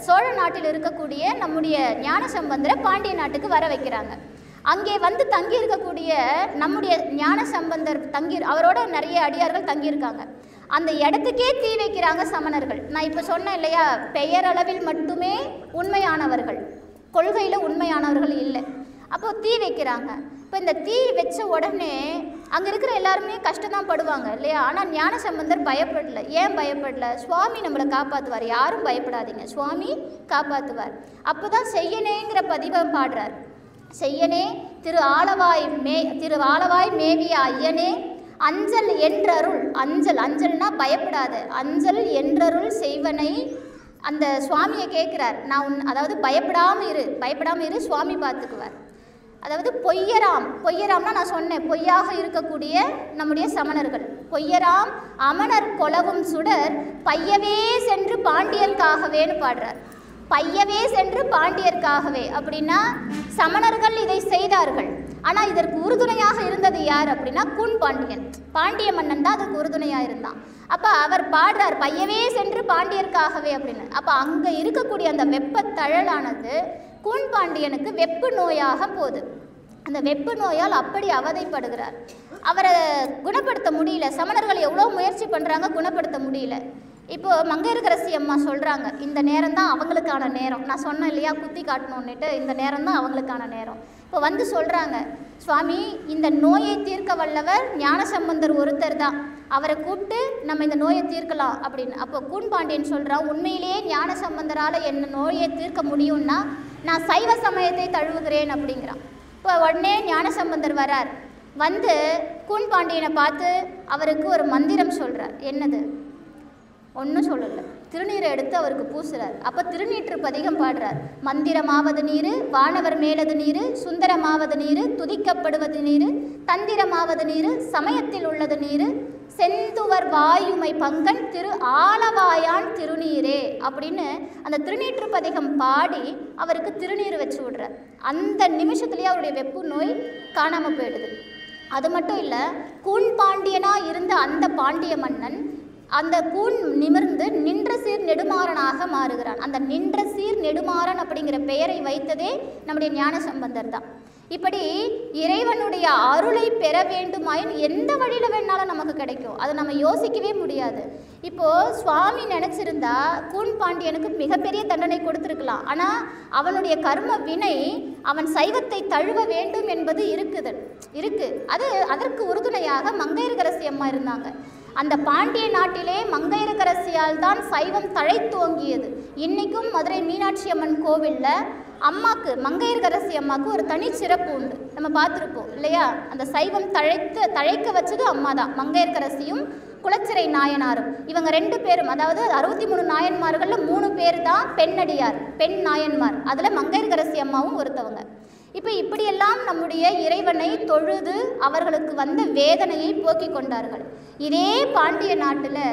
சோழ நாட்டில் இருக்கக்கூடிய நம்முடைய ஞானசம்பந்தரை பாண்டிய நாட்டுக்கு வர வைக்கிறாங்க. அங்கே வந்து தங்கி இருக்கக்கூடிய நம்முடைய ஞானசம்பந்தர் அவரோட நிறைய அடியார்கள் தங்கியிருக்காங்க. அந்த இடத்துக்கே தீ வைக்கிறாங்க சமணர்கள். நான் இப்போ சொன்னேன் இல்லையா, பெயரளவில் மட்டுமே உண்மையானவர்கள், கொள்கையில் உண்மையானவர்கள் இல்லை. அப்போது தீ வைக்கிறாங்க. இப்போ இந்த தீ வச்ச உடனே அங்கே இருக்கிற எல்லாருமே கஷ்டம்தான் படுவாங்க இல்லையா? ஆனால் ஞானசம்பந்தர் பயப்படல. ஏன் பயப்படல? சுவாமி நம்மளை காப்பாற்றுவார், யாரும் பயப்படாதீங்க, சுவாமி காப்பாற்றுவார். அப்போ தான் செய்யனேங்கிற பதிவை பாடுறார். செய்யனே திரு ஆலவாய் மேவிய ஐயனே அஞ்சல் என்றருள். அஞ்சல்னா பயப்படாத, அஞ்சல் என்றருள் செய்வனை அந்த சுவாமியை கேட்குறார். அதாவது பயப்படாமல் இரு, சுவாமி பார்த்துக்குவார். அதாவது பொய்யராம்னா நான் சொன்னேன், பொய்யாக இருக்கக்கூடிய நம்முடைய சமணர்கள். பொய்யராம் அமணர் கொலவும் சுடர் பையவே சென்று பாண்டியர்க்காகவேன்னு பாடுறார். பையவே சென்று பாண்டியர்க்காகவே அப்படின்னா சமணர்கள் இதை செய்தார்கள். ஆனால் இதற்கு உறுதுணையாக இருந்தது யார் அப்படின்னா கூன்பாண்டியன். பாண்டிய மன்னன் தான் அதுக்கு உறுதுணையாக இருந்தான். அப்போ அவர் பாடுறார் பையவே சென்று பாண்டியர்க்காகவே அப்படின்னு. அப்போ அங்கே இருக்கக்கூடிய அந்த வெப்பத்தழலானது கூன்பாண்டியனுக்கு வெப்பு நோயாக போகுது. அந்த வெப்பு நோயால் அப்படி அவதைப்படுகிறார். அவரை குணப்படுத்த முடியல. சமணர்கள் எவ்வளோ முயற்சி பண்ணுறாங்க, குணப்படுத்த முடியல. இப்போது மங்கையர்க்கரசி அம்மா சொல்கிறாங்க, இந்த நேரம் தான் அவங்களுக்கான நேரம். நான் சொன்னேன் இல்லையா, குத்தி காட்டணுன்னுட்டு, இந்த நேரம் தான் அவங்களுக்கான நேரம். இப்போ வந்து சொல்கிறாங்க, சுவாமி இந்த நோயை தீர்க்க வல்லவர் ஞானசம்பந்தர் ஒருத்தர் தான், அவரை கூப்பிட்டு நம்ம இந்த நோயை தீர்க்கலாம் அப்படின்னு. அப்போ கூன்பாண்டியன் சொல்கிறான், உண்மையிலேயே ஞானசம்பந்தரால் என்ன நோயை தீர்க்க முடியும்னா நான் சைவ சமயத்தை தழுவுகிறேன் அப்படிங்கிறான். இப்போ உடனே ஞானசம்பந்தர் வரார். வந்து கூன்பாண்டியனை பார்த்து அவருக்கு ஒரு மந்திரம் சொல்கிறார். என்னது? ஒன்றும் சொல்லலை. திருநீரை எடுத்து அவருக்கு பூசுறார். அப்போ திருநீற்று பதிகம் பாடுறார். மந்திரமாவது நீர், வானவர் மேலது நீர், சுந்தரமாவது நீர், துதிக்கப்படுவது நீர், தந்திரமாவது நீர், சமயத்தில் உள்ளது நீர், செந்துவர் வாயுமை பங்கன் திரு ஆலவாயான் திருநீரே அப்படின்னு அந்த திருநீற்று பதிகம் பாடி அவருக்கு திருநீர் வச்சு விடுறார். அந்த நிமிஷத்துலேயே அவருடைய வெப்பு நோய் காணாமல் போயிடுது. அது மட்டும் இல்லை, கூன்பாண்டியனாக இருந்த அந்த பாண்டிய மன்னன் அந்த கூன் நிமிர்ந்து நின்ற சீர் நெடுமாறனாக மாறுகிறான். அந்த நின்ற சீர் நெடுமாறன் அப்படிங்கிற பெயரை வைத்ததே நம்முடைய ஞானசம்பந்தர் தான். இப்படி இறைவனுடைய அருளை பெற வேண்டுமாயின் எந்த வழியில் வேணாலும் நமக்கு கிடைக்கும். அதை நம்ம யோசிக்கவே முடியாது. இப்போது சுவாமி நினச்சிருந்தா கூன்பாண்டியனுக்கு மிகப்பெரிய தண்டனை கொடுத்துருக்கலாம். ஆனால் அவனுடைய கர்ம வினை அவன் சைவத்தை தழுவ வேண்டும் என்பது இருக்குது. அதற்கு உறுதுணையாக மங்கையர்க்கரசி அம்மா இருந்தாங்க. அந்த பாண்டிய நாட்டிலே மங்கையர்க்கரசியால் தான் சைவம் தழைத்தோங்கியது. இன்றைக்கும் மதுரை மீனாட்சி அம்மன் கோவிலில் மங்கையர்க்கரசி அம்மாவுக்கு ஒரு தனி சிறப்பு உண்டு. நம்ம பார்த்துருப்போம் இல்லையா? அந்த சைவம் தழைக்க வச்சது அம்மா தான். மங்கையர்க்கரசியும் குலச்சிறை நாயனாரும். இவங்க 2 பேரும், அதாவது 63 நாயன்மார்களில் 3 பேர் தான் பெண்ணடியார், பெண் நாயன்மார். அதில் மங்கையர்க்கரசி அம்மாவும் ஒருத்தவங்க. இப்போ இப்படியெல்லாம் நம்முடைய இறைவனை தொழுது அவர்களுக்கு வந்த வேதனையை போக்கி கொண்டார்கள். இதே பாண்டிய நாட்டில்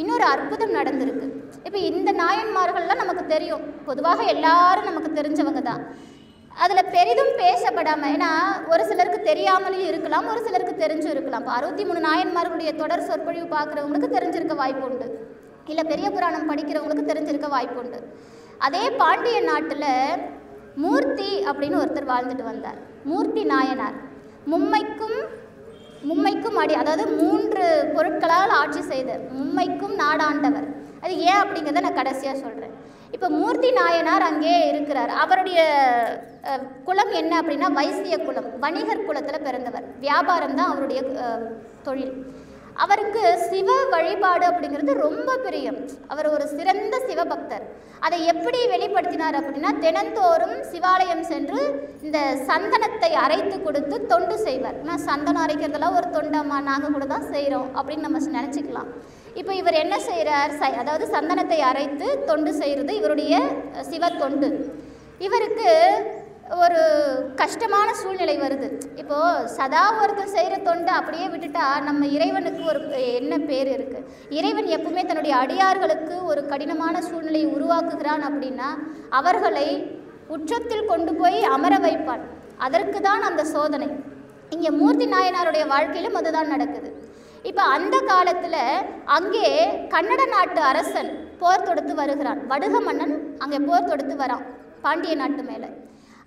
இன்னொரு அற்புதம் நடந்திருக்கு. இப்போ இந்த நாயன்மார்கள்லாம் நமக்கு தெரியும், பொதுவாக எல்லாரும் நமக்கு தெரிஞ்சவங்க தான். அதில் பெரிதும் பேசப்படாமல், ஏன்னா ஒரு சிலருக்கு தெரியாமலும் இருக்கலாம், ஒரு சிலருக்கு தெரிஞ்சும் இருக்கலாம். இப்போ 63 நாயன்மார்களுடைய தொடர் சொற்பொழிவு பார்க்குறவங்களுக்கு தெரிஞ்சிருக்க வாய்ப்பு உண்டு, இல்லை பெரிய புராணம் படிக்கிறவங்களுக்கு தெரிஞ்சிருக்க வாய்ப்பு உண்டு. அதே பாண்டிய நாட்டில் மூர்த்தி அப்படின்னு ஒருத்தர் வாழ்ந்துட்டு வந்தார். மூர்த்தி நாயனார் மும்மைக்கும் அதாவது 3 பொருட்களால் ஆட்சி செய்தார். மும்மைக்கும் நாடாண்டவர். அது ஏன் அப்படிங்கிறத நான் கடைசியாக சொல்கிறேன். இப்போ மூர்த்தி நாயனார் அங்கே இருக்கிறார். அவருடைய குலம் என்ன அப்படின்னா வைசிய குலம், வணிகர் குலத்தில் பிறந்தவர். வியாபாரம் தான் அவருடைய தொழில். அவருக்கு சிவ வழிபாடு அப்படிங்கிறது ரொம்ப பிரியம். அவர் ஒரு சிறந்த சிவபக்தர். அதை எப்படி வெளிப்படுத்தினார் அப்படின்னா, தினந்தோறும் சிவாலயம் சென்று இந்த சந்தனத்தை அரைத்து கொடுத்து தொண்டு செய்வார். நான் சந்தனம் அரைக்கிறதெல்லாம் ஒரு தொண்டம்மா, நாங்கள் கூட தான் செய்கிறோம் அப்படின்னு நம்ம நினச்சிக்கலாம். இப்போ இவர் என்ன செய்கிறார்? அதாவது சந்தனத்தை அரைத்து தொண்டு செய்கிறது இவருடைய சிவ தொண்டு. இவருக்கு ஒரு கஷ்டமான சூழ்நிலை வருது. இப்போது சதா ஒருத்தர் செய்கிற தொண்டு அப்படியே விட்டுட்டா நம்ம இறைவனுக்கு ஒரு என்ன பேர் இருக்குது? இறைவன் எப்பவுமே தன்னுடைய அடியார்களுக்கு ஒரு கடினமான சூழ்நிலையை உருவாக்குகிறான் அப்படின்னா அவர்களை உச்சத்தில் கொண்டு போய் அமர வைப்பான். அதற்கு தான் அந்த சோதனை. இங்கே மூர்த்தி நாயனாருடைய வாழ்க்கையிலும் அதுதான் நடக்குது. இப்போ அந்த காலத்தில் அங்கே கன்னட நாட்டு அரசன் போர் தொடுத்து வருகிறான். வடுக மன்னன் அங்கே போர் தொடுத்து வரான் பாண்டிய நாட்டு மேலே.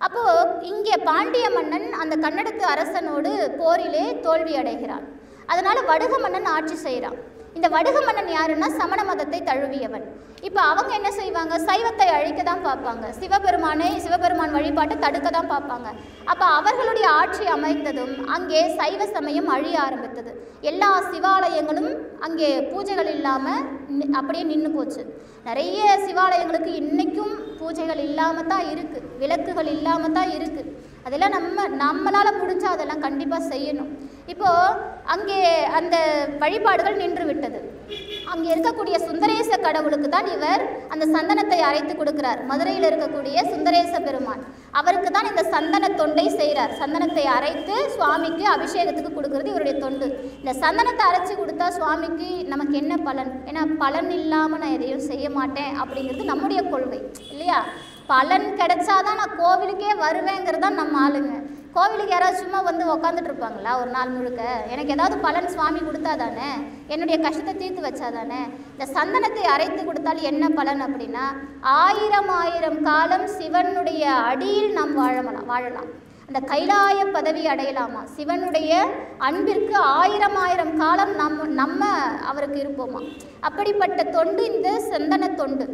அப்போது இங்கே பாண்டிய மன்னன் அந்த கன்னடத்து அரசனோடு போரிலே தோல்வி அடைகிறான். அதனால் வடுக மன்னன் ஆட்சி செய்கிறான். இந்த வடுக மன்னன் யாருன்னா சமண மதத்தை தழுவியவன். இப்போ அவங்க என்ன செய்வாங்க? சைவத்தை அழிக்க தான் பார்ப்பாங்க. சிவபெருமான் வழிபாட்டை தடுக்க தான் பார்ப்பாங்க. அப்போ அவர்களுடைய ஆட்சி அமைந்ததும் அங்கே சைவ சமயம் அழிய ஆரம்பித்தது. எல்லா சிவாலயங்களும் அங்கே பூஜைகள் இல்லாமல் அப்படியே நின்று போச்சு. நிறைய சிவாலயங்களுக்கு இன்றைக்கும் பூஜைகள் இல்லாமல் தான் இருக்குது, விளக்குகள் இல்லாமல் தான் இருக்குது. அதெல்லாம் நம்மளால் முடிஞ்சால் அதெல்லாம் கண்டிப்பாக செய்யணும். இப்போது அங்கே அந்த வழிபாடுகள் நின்று விட்டது. அங்கே இருக்கக்கூடிய சுந்தரேச கடவுளுக்கு தான் இவர் அந்த சந்தனத்தை அரைத்து கொடுக்கிறார். மதுரையில் இருக்கக்கூடிய சுந்தரேச பெருமான் அவருக்கு தான் இந்த சந்தன தொண்டை செய்கிறார். சந்தனத்தை அரைத்து சுவாமிக்கு அபிஷேகத்துக்கு கொடுக்கறது இவருடைய தொண்டு. இந்த சந்தனத்தை அரைச்சி கொடுத்தா சுவாமிக்கு நமக்கு என்ன பலன்? ஏன்னா பலன் இல்லாமல் நான் எதையும் செய்ய மாட்டேன் அப்படிங்கிறது நம்முடைய கொள்கை இல்லையா? பலன் கிடைச்சாதான் நான் கோவிலுக்கே வருவேங்கிறது தான் நம்ம ஆளுங்க. கோவிலுக்கு யாராவது சும்மா வந்து உக்காந்துட்டு இருப்பாங்களா ஒரு நாள் முழுக்க? எனக்கு ஏதாவது பலன் சுவாமி கொடுத்தா தானே, என்னுடைய கஷ்டத்தை தீர்த்து வச்சா தானே. இந்த சந்தனத்தை அரைத்து கொடுத்தால் என்ன பலன் அப்படின்னா 1000 காலம் சிவனுடைய அடியில் நாம் வாழலாம். அந்த கைலாய பதவி அடையலாமா? சிவனுடைய அன்பிற்கு 1000 காலம் நம்ம அவருக்கு இருப்போமா? அப்படிப்பட்ட தொண்டு இந்த சந்தன தொண்டு.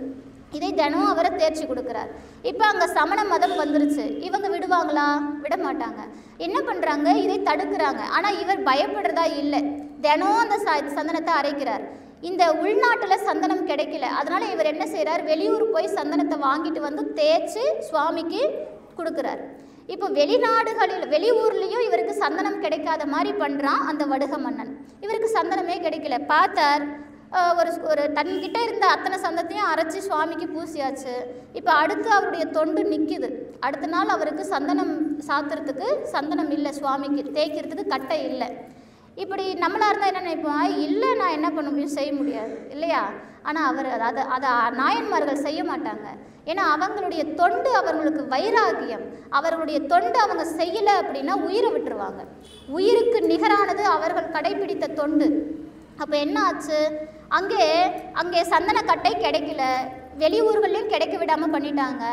இதை தினம் அவரை தேர்ச்சி கொடுக்குறார். இப்போ அங்கே சமண மதம் வந்துருச்சு. இவங்க விடுவாங்களா? விட மாட்டாங்க. என்ன பண்ணுறாங்க? இதை தடுக்கிறாங்க. ஆனால் இவர் பயப்படுறதா இல்லை. தினம் அந்த சந்தனத்தை அரைக்கிறார். இந்த உள்நாட்டில் சந்தனம் கிடைக்கல. அதனால் இவர் என்ன செய்கிறார்? வெளியூர் போய் சந்தனத்தை வாங்கிட்டு வந்து தேய்ச்சி சுவாமிக்கு கொடுக்குறார். இப்போ வெளியூர்லேயும் இவருக்கு சந்தனம் கிடைக்காத மாதிரி பண்ணுறான் அந்த வடுக மன்னன். இவருக்கு சந்தனமே கிடைக்கல. பார்த்தார், ஒரு தன்கிட்ட இருந்த அத்தனை சந்தத்தையும் அரைச்சி சுவாமிக்கு பூசியாச்சு. இப்போ அடுத்து அவருடைய தொண்டு நிற்கிது. அடுத்த நாள் அவருக்கு சந்தனம் சாத்துறதுக்கு சந்தனம் இல்லை, சுவாமிக்கு தேய்க்கிறதுக்கு கட்டை இல்லை. இப்படி நம்மளாக இருந்தால் என்ன நினைப்போம்? இல்லை, நான் என்ன பண்ண முடியும்? செய்ய முடியாது இல்லையா? ஆனால் அவர் அதை நாயன்மார்கள் செய்ய மாட்டாங்க. ஏன்னா அவங்களுடைய தொண்டு அவர்களுக்கு வைராகியம். அவர்களுடைய தொண்டு அவங்க செய்யலை அப்படின்னா உயிரை விட்டுருவாங்க. உயிருக்கு நிகரானது அவர்கள் கடைபிடித்த தொண்டு. அப்போ என்ன ஆச்சு? அங்கே சந்தனக்கட்டை கிடைக்கல, வெளியூர்கள்லையும் கிடைக்க விடாமல் பண்ணிட்டாங்க.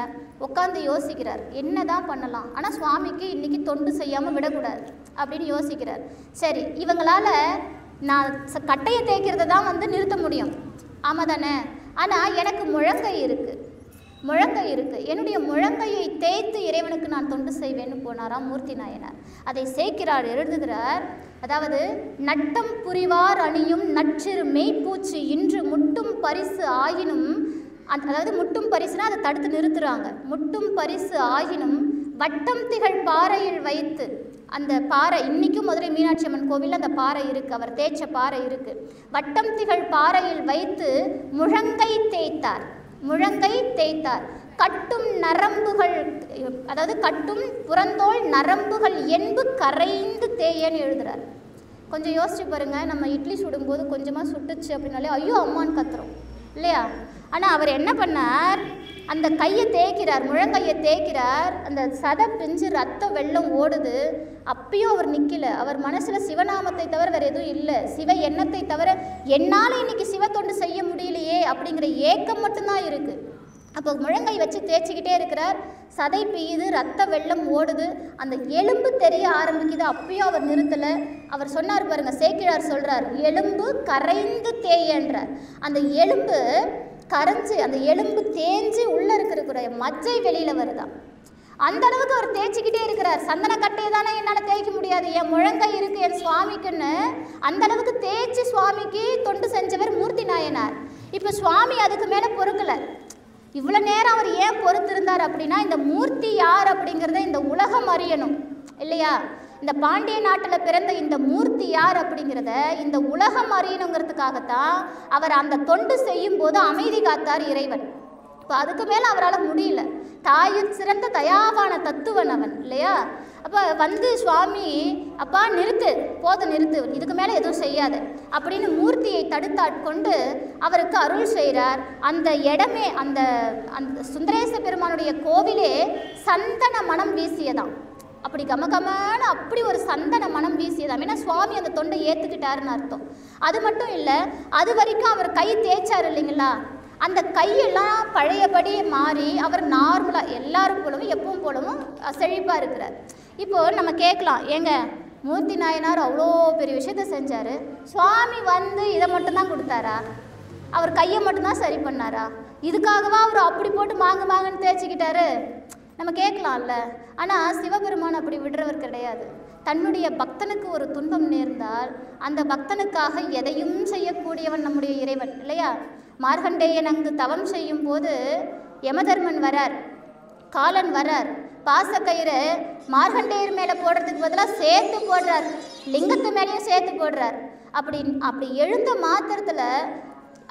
உட்காந்து யோசிக்கிறார், என்ன தான் பண்ணலாம்? ஆனால் சுவாமிக்கு இன்றைக்கி தொண்டு செய்யாமல் விடக்கூடாது அப்படின்னு யோசிக்கிறார். சரி, இவங்களால் நான் கட்டையை தேய்க்கிறத தான் நிறுத்த முடியும், ஆமாம் தானே? ஆனால் எனக்கு முழங்கை இருக்குது. என்னுடைய முழங்கையை தேய்த்து இறைவனுக்கு நான் தொண்டு செய்வேன்னு போனாராம் மூர்த்தி நாயனார். அதை சேர்க்கிறார், எழுதுகிறார். அதாவது நட்டம் புரிவார் அணியும் நச்சிறு மெய்ப்பூச்சி இன்று முட்டும் பரிசு ஆயினும், அதாவது முட்டும் பரிசுனா அதை தடுத்து நிறுத்துறாங்க. முட்டும் பரிசு ஆயினும் வட்டம் திகழ் பாறையில் வைத்து, அந்த பாறை இன்றைக்கும் மதுரை மீனாட்சி அம்மன் கோவிலில் அந்த பாறை இருக்குது, அவர் தேய்ச்ச பாறை இருக்குது. வட்டம் திகழ் பாறையில் வைத்து முழங்கை தேய்த்தார். கட்டும் நரம்புகள், அதாவது கட்டும் புறந்தோல் நரம்புகள் என்பு கரைந்து தேயன்னு எழுதுறார். கொஞ்சம் யோசிச்சு பாருங்க, நம்ம இட்லி சுடும்போது கொஞ்சமாக சுட்டுச்சு அப்படின்னாலே ஐயோ அம்மான்னு கத்துறோம் இல்லையா? ஆனால் அவர் என்ன பண்ணார்? அந்த கையை தேய்க்கிறார், முழங்கையை தேய்க்கிறார். அந்த சதை பிஞ்சு ரத்தம் வெள்ளம் ஓடுது. அப்பயும் அவர் நிற்கல. அவர் மனசில் சிவநாமத்தை தவிர வேறு எதுவும் இல்லை, சிவ எண்ணத்தை தவிர என்னால் இன்னைக்கு சிவத்தொண்டு செய்ய முடியலையே அப்படிங்கிற ஏக்கம் மட்டும்தான் இருக்குது. அப்போ முழங்கை வச்சு தேய்ச்சிக்கிட்டே இருக்கிறார். சதை பெய்யுது, ரத்த வெள்ளம் ஓடுது, அந்த எலும்பு தெரிய ஆரம்பிக்குது. அப்பயும் அவர் நிறுத்தலை. அவர் சொன்னார் பாருங்க, சேக்கிழார் சொல்கிறார், எலும்பு கரைந்து தேயன்றார். அந்த எலும்பு கரைஞ்சி, அந்த எலும்பு தேஞ்சு உள்ளே இருக்கிற மஜ்ஜை வெளியில் வருதான். அந்த அளவுக்கு அவர் தேய்ச்சிக்கிட்டே இருக்கிறார். சந்தன கட்டையை தானே என்னால் தேய்க்க முடியாது, என் முழங்கை இருக்குது என் சுவாமிக்குன்னு அந்த அளவுக்கு தேய்ச்சி சுவாமிக்கு தொண்டு செஞ்சவர் மூர்த்தி நாயனார். இப்போ சுவாமி அதுக்கு மேலே பொறுக்கலை. இவ்வளோ நேரம் அவர் ஏன் பொறுத்திருந்தார் அப்படின்னா, இந்த மூர்த்தி யார் அப்படிங்கிறத இந்த உலகம் அறியணும் இல்லையா? இந்த பாண்டிய நாட்டில் பிறந்த இந்த மூர்த்தி யார் அப்படிங்கிறத இந்த உலகம் அறியணுங்கிறதுக்காகத்தான் அவர் அந்த தொண்டு செய்யும் போது அமைதி காத்தார் இறைவன். இப்போ அதுக்கு மேலே அவரால் முடியல. தாயில் சிறந்த தயாவான தத்துவன் அவன் இல்லையா? அப்போ வந்து சுவாமி, அப்பா நிறுத்து, போதும் நிறுத்து, இதுக்கு மேலே எதுவும் செய்யாது அப்படின்னு மூர்த்தியை தடுத்தாட்கொண்டு அவருக்கு அருள் செய்கிறார். அந்த இடமே அந்த அந்த சுந்தரேச பெருமானுடைய கோவிலே சந்தன மனம் வீசியதாம். அப்படி கமகமான அப்படி ஒரு சந்தன மனம் வீசியதாம். ஏன்னா சுவாமி அந்த தொண்டை ஏற்றுக்கிட்டாருன்னு அர்த்தம். அது மட்டும் இல்லை, அது வரைக்கும் அவர் கை தேய்ச்சார் இல்லைங்களா, அந்த கையெல்லாம் பழையபடி மாறி அவர் நார்மலாக எல்லாரும் போலவும் எப்பவும் போலவும் செழிப்பாக இருக்கிறார். இப்போது நம்ம கேட்கலாம், ஏங்க மூர்த்தி நாயனார் அவ்வளோ பெரிய விஷயத்த செஞ்சார், சுவாமி வந்து இதை மட்டும்தான் கொடுத்தாரா, அவர் கையை மட்டும்தான் சரி பண்ணாரா, இதுக்காகவா அவர் அப்படி போட்டு மாங்கன்னு தேய்ச்சிக்கிட்டாரு நம்ம கேட்கலாம்ல. ஆனால் சிவபெருமான் அப்படி விடுறவர் கிடையாது. தன்னுடைய பக்தனுக்கு ஒரு துன்பம் நேர்ந்தால் அந்த பக்தனுக்காக எதையும் செய்யக்கூடியவன் நம்முடைய இறைவன் இல்லையா? மார்கண்டேயன் அங்கு தவம் செய்யும் போது யமதர்மன் வரார், காலன் வரார், பாசக்கயிறு மார்கண்டேயர் மேலே போடுறதுக்கு பதிலாக சேர்த்து போடுறார், லிங்கத்து மேலேயும் சேர்த்து போடுறார். அப்படி எழுந்த மாத்திரத்தில்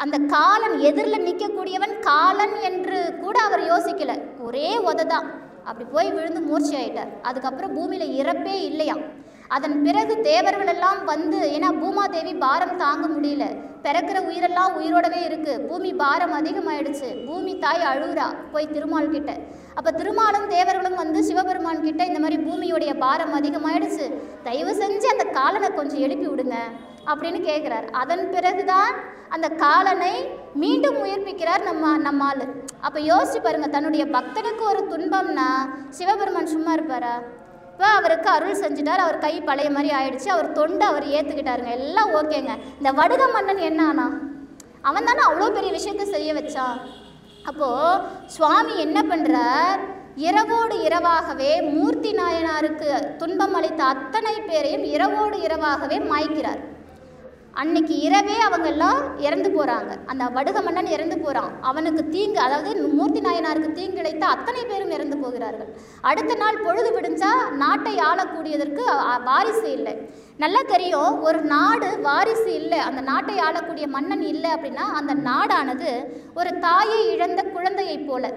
அந்த காலன் எதிரில் நிற்கக்கூடியவன் காலன் என்று கூட அவர் யோசிக்கலை, ஒரே உதை தான், அப்படி போய் விழுந்து மூர்ச்சி ஆயிட்டார். அதுக்கப்புறம் பூமியில் இறப்பே இல்லையா. அதன் பிறகு தேவர்கள் எல்லாம் வந்து, ஏன்னா பூமாதேவி பாரம் தாங்க முடியல, பிறக்கிற உயிரெல்லாம் உயிரோடவே இருக்குது, பூமி பாரம் அதிகமாயிடுச்சு, பூமி தாய் அழுகுறா போய் திருமால் கிட்ட. அப்போ திருமாலும் தேவர்களும் வந்து சிவபெருமான் கிட்ட, இந்த மாதிரி பூமியோடைய பாரம் அதிகமாயிடுச்சு, தயவு செஞ்சு அந்த காலனை கொஞ்சம் எழுப்பி விடுங்க அப்படின்னு கேட்குறார். அதன் பிறகுதான் அந்த காலனை மீண்டும் உயிர்ப்பிக்கிறார் நம்மால். அப்போ யோசிச்சு பாருங்க, தன்னுடைய பக்தனுக்கு ஒரு துன்பம்னா சிவபெருமான் சும்மா இருப்பாரா? இப்போ அவருக்கு அருள் செஞ்சுட்டார், அவர் கை பழைய மாதிரி ஆயிடுச்சு, அவர் தொண்டை அவர் ஏற்றுக்கிட்டாருங்க, எல்லாம் ஓகேங்க. இந்த வடுக மன்னன் என்ன ஆனா? அவன் தானே அவ்வளோ பெரிய விஷயத்த செய்ய வச்சான். அப்போது சுவாமி என்ன பண்ணுறார், இரவோடு இரவாகவே மூர்த்தி நாயனாருக்கு துன்பம் அளித்த அத்தனை பேரையும் இரவோடு இரவாகவே மாய்க்கிறார். அன்னைக்கு இரவே அவங்கெல்லாம் இறந்து போகிறாங்க. அந்த வடுக மன்னன் இறந்து போகிறான், அவனுக்கு தீங்கு, அதாவது மூர்த்தி நாயனாருக்கு தீங்கு இழைத்த அத்தனை பேரும் இறந்து போகிறார்கள். அடுத்த நாள் பொழுது விடிஞ்சா நாட்டை ஆளக்கூடியதற்கு வாரிசு இல்லை. நல்லா தெரியும், ஒரு நாடு வாரிசு இல்லை, அந்த நாட்டை ஆளக்கூடிய மன்னன் இல்லை அப்படின்னா அந்த நாடானது ஒரு தாயை இழந்த குழந்தையை போல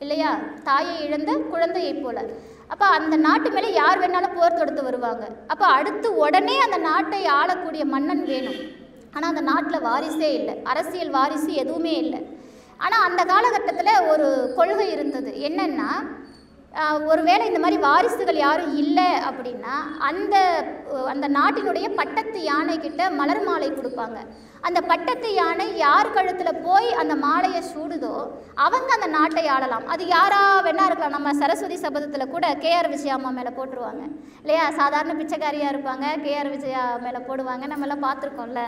இல்லையா? தாயை இழந்த குழந்தையை போல. அப்போ அந்த நாட்டு மேலே யார் வேணாலும் போர் தொடுத்து வருவாங்க. அப்போ அடுத்து உடனே அந்த நாட்டை ஆளக்கூடிய மன்னன் வேணும். ஆனால் அந்த நாட்டில் வாரிசே இல்லை, அரசியல் வாரிசு எதுவுமே இல்லை. ஆனால் அந்த காலகட்டத்தில் ஒரு கொள்கை இருந்தது, என்னென்னா ஒருவேளை இந்த மாதிரி வாரிசுகள் யாரும் இல்லை அப்படின்னா அந்த நாட்டினுடைய பட்டத்து யானை கிட்ட மலர் மாலை கொடுப்பாங்க. அந்த பட்டத்து யானை யார் கழுத்தில் போய் அந்த மாலையை சூடுதோ அவங்க அந்த நாட்டை ஆளலாம். அது யாரா வேணா இருக்கலாம். நம்ம சரஸ்வதி சபதத்தில் கூட கேஆர் விஜயாம்மா மேலே போட்டுருவாங்க இல்லையா? சாதாரண பிச்சைக்காரியாக இருப்பாங்க, கேஆர் விஜயா மேலே போடுவாங்க. நம்மளாம் பார்த்துருக்கோம்ல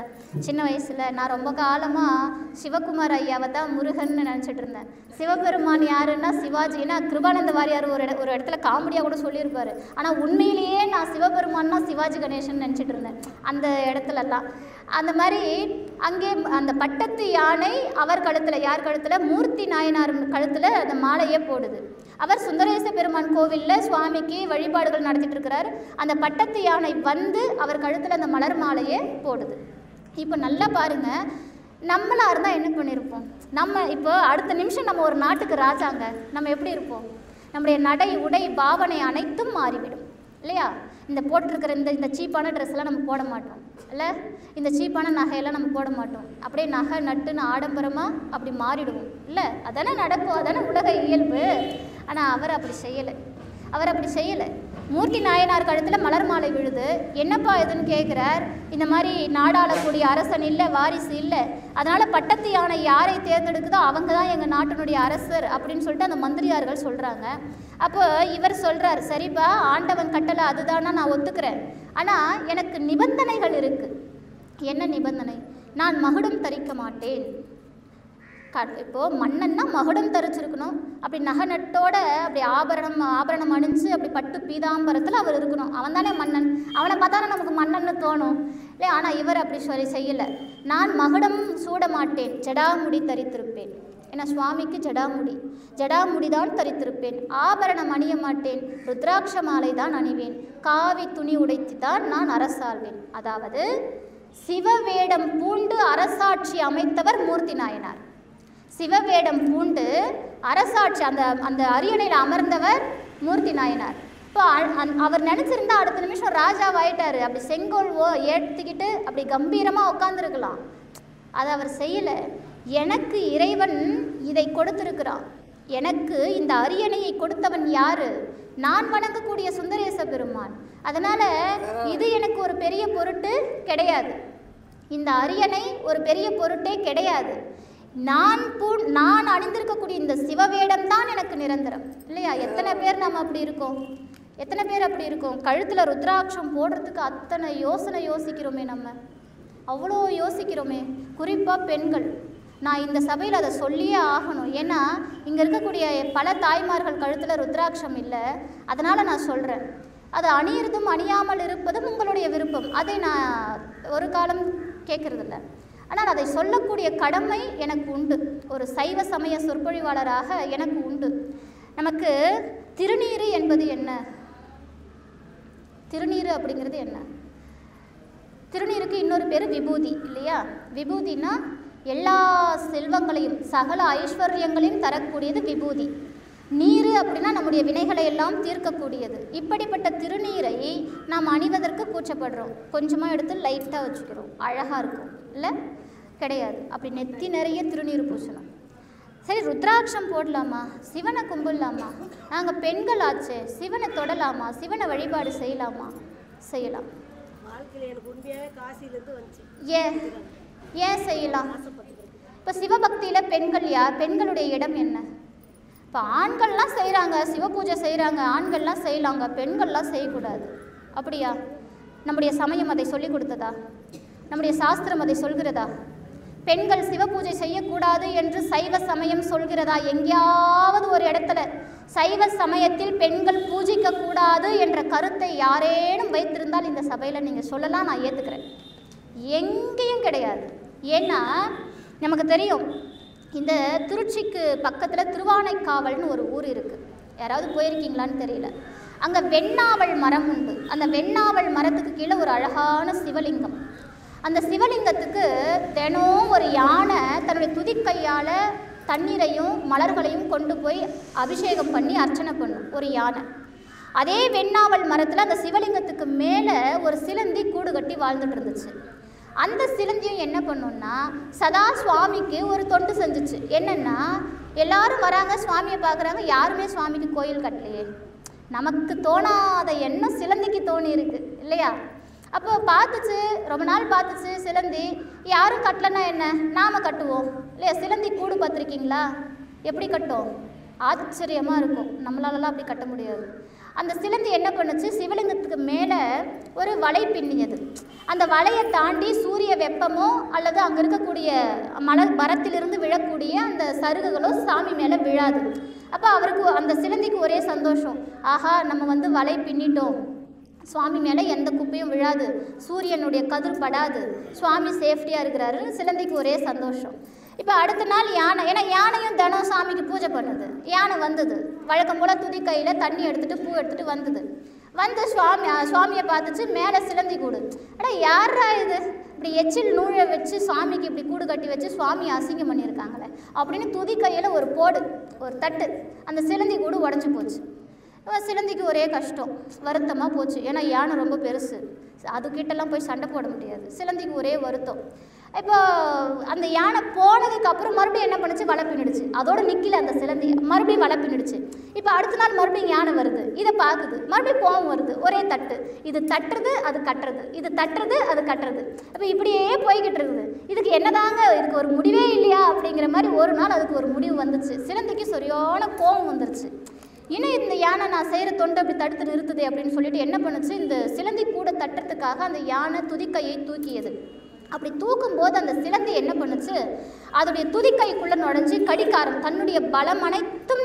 சின்ன வயசில். நான் ரொம்ப காலமாக சிவகுமார் ஐயாவை தான் முருகன்னு நினச்சிட்டு இருந்தேன். சிவபெருமான் யாருன்னா சிவாஜி. ஏன்னா கிருபானந்த வாரியார் ஒரு இடத்துல காமெடியாக கூட சொல்லியிருப்பார். ஆனால் உண்மையிலேயே நான் சிவபெருமான்னா சிவாஜி கணேசன் நினச்சிட்டு இருந்தேன் அந்த இடத்துலலாம். அந்த மாதிரி அங்கே அந்த பட்டத்து யானை அவர் கழுத்தில், யார் கழுத்தில்? மூர்த்தி நாயனார் கழுத்தில் அந்த மாலையே போடுது. அவர் சுந்தரேச பெருமான் கோவிலில் சுவாமிக்கு வழிபாடுகள் நடத்திட்டு இருக்கிறார். அந்த பட்டத்து யானை வந்து அவர் கழுத்தில் அந்த மலர் மாலையே போடுது. இப்போ நல்லா பாருங்கள், நம்மளாக இருந்தால் என்ன பண்ணியிருப்போம்? நம்ம இப்போ அடுத்த நிமிஷம் நம்ம ஒரு நாட்டுக்கு ராஜாங்க, நம்ம எப்படி இருப்போம்? நம்முடைய நடை உடை பாவனை அனைத்தும் மாறிவிடும் இல்லையா? இந்த போட்டிருக்கிற இந்த சீப்பான ட்ரெஸ்லாம் நம்ம போட மாட்டோம் இல்லை, இந்த சீப்பான நகையெல்லாம் நம்ம போட மாட்டோம். அப்படியே நகை நட்டுன்னு ஆடம்பரமாக அப்படி மாறிடுவோம் இல்லை? அதானே நடக்கும், அதானே உலக இயல்பு. ஆனால் அவர் அப்படி செய்யலை. மூர்த்தி நாயனார் கழுத்தில் மலர் மாலை விழுது. என்னப்பா இதுன்னு கேட்குறார். இந்த மாதிரி நாடாளக்கூடிய அரசன் இல்லை, வாரிசு இல்லை, அதனால் பட்டத்து யானை யாரை தேர்ந்தெடுக்குதோ அவங்க தான் எங்கள் நாட்டினுடைய அரசர் அப்படின்னு சொல்லிட்டு அந்த மந்திரியார்கள் சொல்கிறாங்க. அப்போ இவர் சொல்கிறார், சரிப்பா ஆண்டவன் கட்டளை அதுதானா, நான் ஒத்துக்கிறேன். ஆனால் எனக்கு நிபந்தனைகள் இருக்குது. என்ன நிபந்தனை? நான் மகுடம் தரிக்க மாட்டேன். இப்போது மன்னன்னா மகுடம் தரிச்சிருக்கணும், அப்படி நகை நட்டோட அப்படி ஆபரணம் அணிஞ்சு அப்படி பட்டு பீதாம்பரத்தில் அவர் இருக்கணும். அவன் தானே மன்னன், அவனை பார்த்தானே நமக்கு மன்னன்னு தோணும் இல்லை? ஆனால் இவர் அப்படி செய்யலை. நான் மகுடம் சூட மாட்டேன், ஜடாமுடி தரித்திருப்பேன். ஏன்னா சுவாமிக்கு ஜடாமுடி தான் தரித்திருப்பேன். ஆபரணம் அணிய மாட்டேன், ருத்ராட்ச மாலை தான் அணிவேன், காவி துணி உடைத்து தான் நான் அரசாள்வேன். அதாவது சிவவேடம் பூண்டு அரசாட்சி அமைத்தவர் மூர்த்தி நாயனார். சிவவேடம் பூண்டு அரசாட்சி அந்த அந்த அரியணையில் அமர்ந்தவர் மூர்த்தி நாயனார். இப்போ அவர் நினச்சிருந்தா அடுத்த நிமிஷம் ராஜாவாயிட்டார். அப்படி செங்கோல் ஏற்றிக்கிட்டு அப்படி கம்பீரமாக உட்காந்துருக்கலாம். அதை அவர் செய்யலை. எனக்கு இறைவன் இதை கொடுத்திருக்கிறான். எனக்கு இந்த அரியணையை கொடுத்தவன் யாரு? நான் வணங்கக்கூடிய சுந்தரேச பெருமான். அதனால் இது எனக்கு ஒரு பெரிய பொருட்டு கிடையாது. இந்த அரியணை ஒரு பெரிய பொருட்டே கிடையாது. நான் அணிந்திருக்கக்கூடிய இந்த சிவவேடம் தான் எனக்கு நிரந்தரம் இல்லையா? எத்தனை பேர் நம்ம அப்படி இருக்கோம்? எத்தனை பேர் அப்படி இருக்கோம்? கழுத்தில் ருத்ராட்சம் போடுறதுக்கு அத்தனை யோசிக்கிறோமே. நம்ம அவ்வளோ யோசிக்கிறோமே. குறிப்பாக பெண்கள். நான் இந்த சபையில் அதை சொல்லியே ஆகணும். ஏன்னா இங்கே இருக்கக்கூடிய பல தாய்மார்கள் கழுத்தில் ருத்ராட்சம் இல்லை. அதனால் நான் சொல்கிறேன். அது அணியிறதும் அணியாமல் இருப்பதும் உங்களுடைய விருப்பம். அதை நான் ஒரு காலம் கேட்குறதில்ல. ஆனால் அதை சொல்லக்கூடிய கடமை எனக்கு உண்டு. ஒரு சைவ சமய சொற்பொழிவாளராக எனக்கு உண்டு. நமக்கு திருநீறு என்பது என்ன? திருநீறு அப்படிங்கிறது என்ன? திருநீருக்கு இன்னொரு பேர் விபூதி இல்லையா? விபூதினா எல்லா செல்வங்களையும் சகல ஐஸ்வர்யங்களையும் தரக்கூடியது விபூதி. நீர் அப்படின்னா நம்முடைய வினைகளை எல்லாம் தீர்க்கக்கூடியது. இப்படிப்பட்ட திருநீரை நாம் அணிவதற்கு கூச்சப்படுறோம். கொஞ்சமாக எடுத்து லைட்டாக வச்சுக்கிறோம். அழகாக இருக்கும் இல்லை? கிடையாது. அப்படி நெத்தி நிறைய திருநீர் பூசணும். சரி, ருத்ராட்சம் போடலாமா? சிவனை கும்பிடலாமா? நாங்கள் பெண்கள் ஆச்சு, சிவனை தொடலாமா? சிவனை வழிபாடு செய்யலாமா? செய்யலாம். ஏன் செய்யலாம்? இப்போ சிவபக்தியில் பெண்கள் யார்? பெண்களுடைய இடம் என்ன? இப்போ ஆண்கள்லாம் செய்கிறாங்க, சிவ பூஜை செய்கிறாங்க, ஆண்கள்லாம் செய்யலாங்க, பெண்கள்லாம் செய்யக்கூடாது. அப்படியா? நம்முடைய சமயம் அதை சொல்லி கொடுத்ததா? நம்முடைய சாஸ்திரம் அதை சொல்கிறதா? பெண்கள் சிவ பூஜை செய்யக்கூடாது என்று சைவ சமயம் சொல்கிறதா? எங்கேயாவது ஒரு இடத்துல சைவ சமயத்தில் பெண்கள் பூஜிக்கக்கூடாது என்ற கருத்தை யாரேனும் வைத்திருந்தால் இந்த சபையில் நீங்கள் சொல்லலாம், நான் ஏற்றுக்கிறேன். எங்கேயும் கிடையாது. ஏன்னா நமக்கு தெரியும், இந்த திருச்சிக்கு பக்கத்தில் திருவானைக்காவல்னு ஒரு ஊர் இருக்குது. யாராவது போயிருக்கீங்களான்னு தெரியல. அங்கே வெண்ணாவல் மரம் உண்டு. அந்த வெண்ணாவல் மரத்துக்கு கீழே ஒரு அழகான சிவலிங்கம். அந்த சிவலிங்கத்துக்கு தினம் ஒரு யானை தன்னுடைய துதிக்கையால் தண்ணீரையும் மலர்களையும் கொண்டு போய் அபிஷேகம் பண்ணி அர்ச்சனை பண்ணும். ஒரு யானை. அதே வெண்ணாவல் மரத்தில் அந்த சிவலிங்கத்துக்கு மேலே ஒரு சிலந்தி கூடு கட்டி வாழ்ந்துட்டு இருந்துச்சு. அந்த சிலந்தியும் என்ன பண்ணுன்னா சதா சுவாமிக்கு ஒரு தொண்டு செஞ்சிச்சு. என்னென்னா, எல்லாரும் வராங்க, சுவாமியை பார்க்குறாங்க, யாருமே சுவாமிக்கு கோயில் கட்டலையே. நமக்கு தோணாத எண்ணம் சிலந்திக்கு தோணி இருக்கு இல்லையா? அப்போ பார்த்துச்சு, ரொம்ப நாள் பார்த்துச்சு சிலந்தி. யாரும் கட்டலைன்னா என்ன, நாம் கட்டுவோம் இல்லையா? சிலந்தி கூடு பார்த்துருக்கீங்களா? எப்படி கட்டும்? ஆச்சரியமாக இருக்கும். நம்மளாலலாம் அப்படி கட்ட முடியாது. அந்த சிலந்தி என்ன பண்ணுச்சு, சிவலிங்கத்துக்கு மேலே ஒரு வலை பின்னியது. அந்த வலையை தாண்டி சூரிய வெப்பமோ அல்லது அங்கே இருக்கக்கூடிய மரத்திலிருந்து விழக்கூடிய அந்த சருகுகளோ சாமி மேலே விழாது. அப்போ அவருக்கு, அந்த சிலந்திக்கு ஒரே சந்தோஷம். ஆஹா, நம்ம வலை பின்னிட்டோம், சுவாமி மேலே எந்த குப்பையும் விழாது, சூரியனுடைய கதிர் படாது, சுவாமி சேஃப்டியாக இருக்கிறாரு. சிலந்திக்கு ஒரே சந்தோஷம். இப்போ அடுத்த நாள் யானை, ஏன்னா யானையும் தினம் சாமிக்கு பூஜை பண்ணுது. யானை வந்தது, வழக்கம் போல் துதி கையில் தண்ணி எடுத்துகிட்டு பூ எடுத்துகிட்டு வந்தது. வந்து சுவாமியை பார்த்துச்சு, மேலே சிலந்தி கூடு. அடா யாரா இது, இப்படி எச்சில் நூழை வச்சு சுவாமிக்கு இப்படி கூடு கட்டி வச்சு சுவாமியை அசிங்கம் பண்ணியிருக்காங்களே அப்படின்னு துதி கையில் ஒரு போடு, ஒரு தட்டு. அந்த சிலந்தி கூடு உடஞ்சி போச்சு. சிலந்திக்கு ஒரே கஷ்டம், வருத்தமாக போச்சு. ஏன்னா யானை ரொம்ப பெருசு, அதுக்கிட்டலாம் போய் சண்டை போட முடியாது. சிலந்திக்கு ஒரே வருத்தம். இப்போ அந்த யானை போனதுக்கப்புறம் மறுபடியும் என்ன பண்ணுச்சு, வலை பின்னிடுச்சு. அதோடு நிற்கல அந்த சிலந்தி, மறுபடியும் வலை பின்னிடுச்சு. இப்போ அடுத்த நாள் மறுபடியும் யானை வருது, இதை பார்க்குது, மறுபடியும் கோவம் வருது, ஒரே தட்டு. இது தட்டுறது அது கட்டுறது, இது தட்டுறது அது கட்டுறது. அப்போ இப்படியே போய்கிட்டு இருக்குது. இதுக்கு என்னதாங்க, இதுக்கு ஒரு முடிவே இல்லையா அப்படிங்கிற மாதிரி ஒரு நாள் அதுக்கு ஒரு முடிவு வந்துச்சு. சிலந்திக்கு சரியான கோவம் வந்துருச்சு. இன்னும் இந்த யானை நான் செய்கிற தொண்டை அப்படி தடுத்து நிறுத்துது அப்படின்னு சொல்லிட்டு என்ன பண்ணுச்சு, இந்த சிலந்தி கூட தட்டுறதுக்காக அந்த யானை துதிக்கையை தூக்கியது. அப்படி தூக்கும்போது அந்த சிலந்தி என்ன பண்ணுச்சு, அதோடைய துதிக்கைக்குள்ளே நுழைஞ்சி தன்னுடைய பலம் அனைத்தும்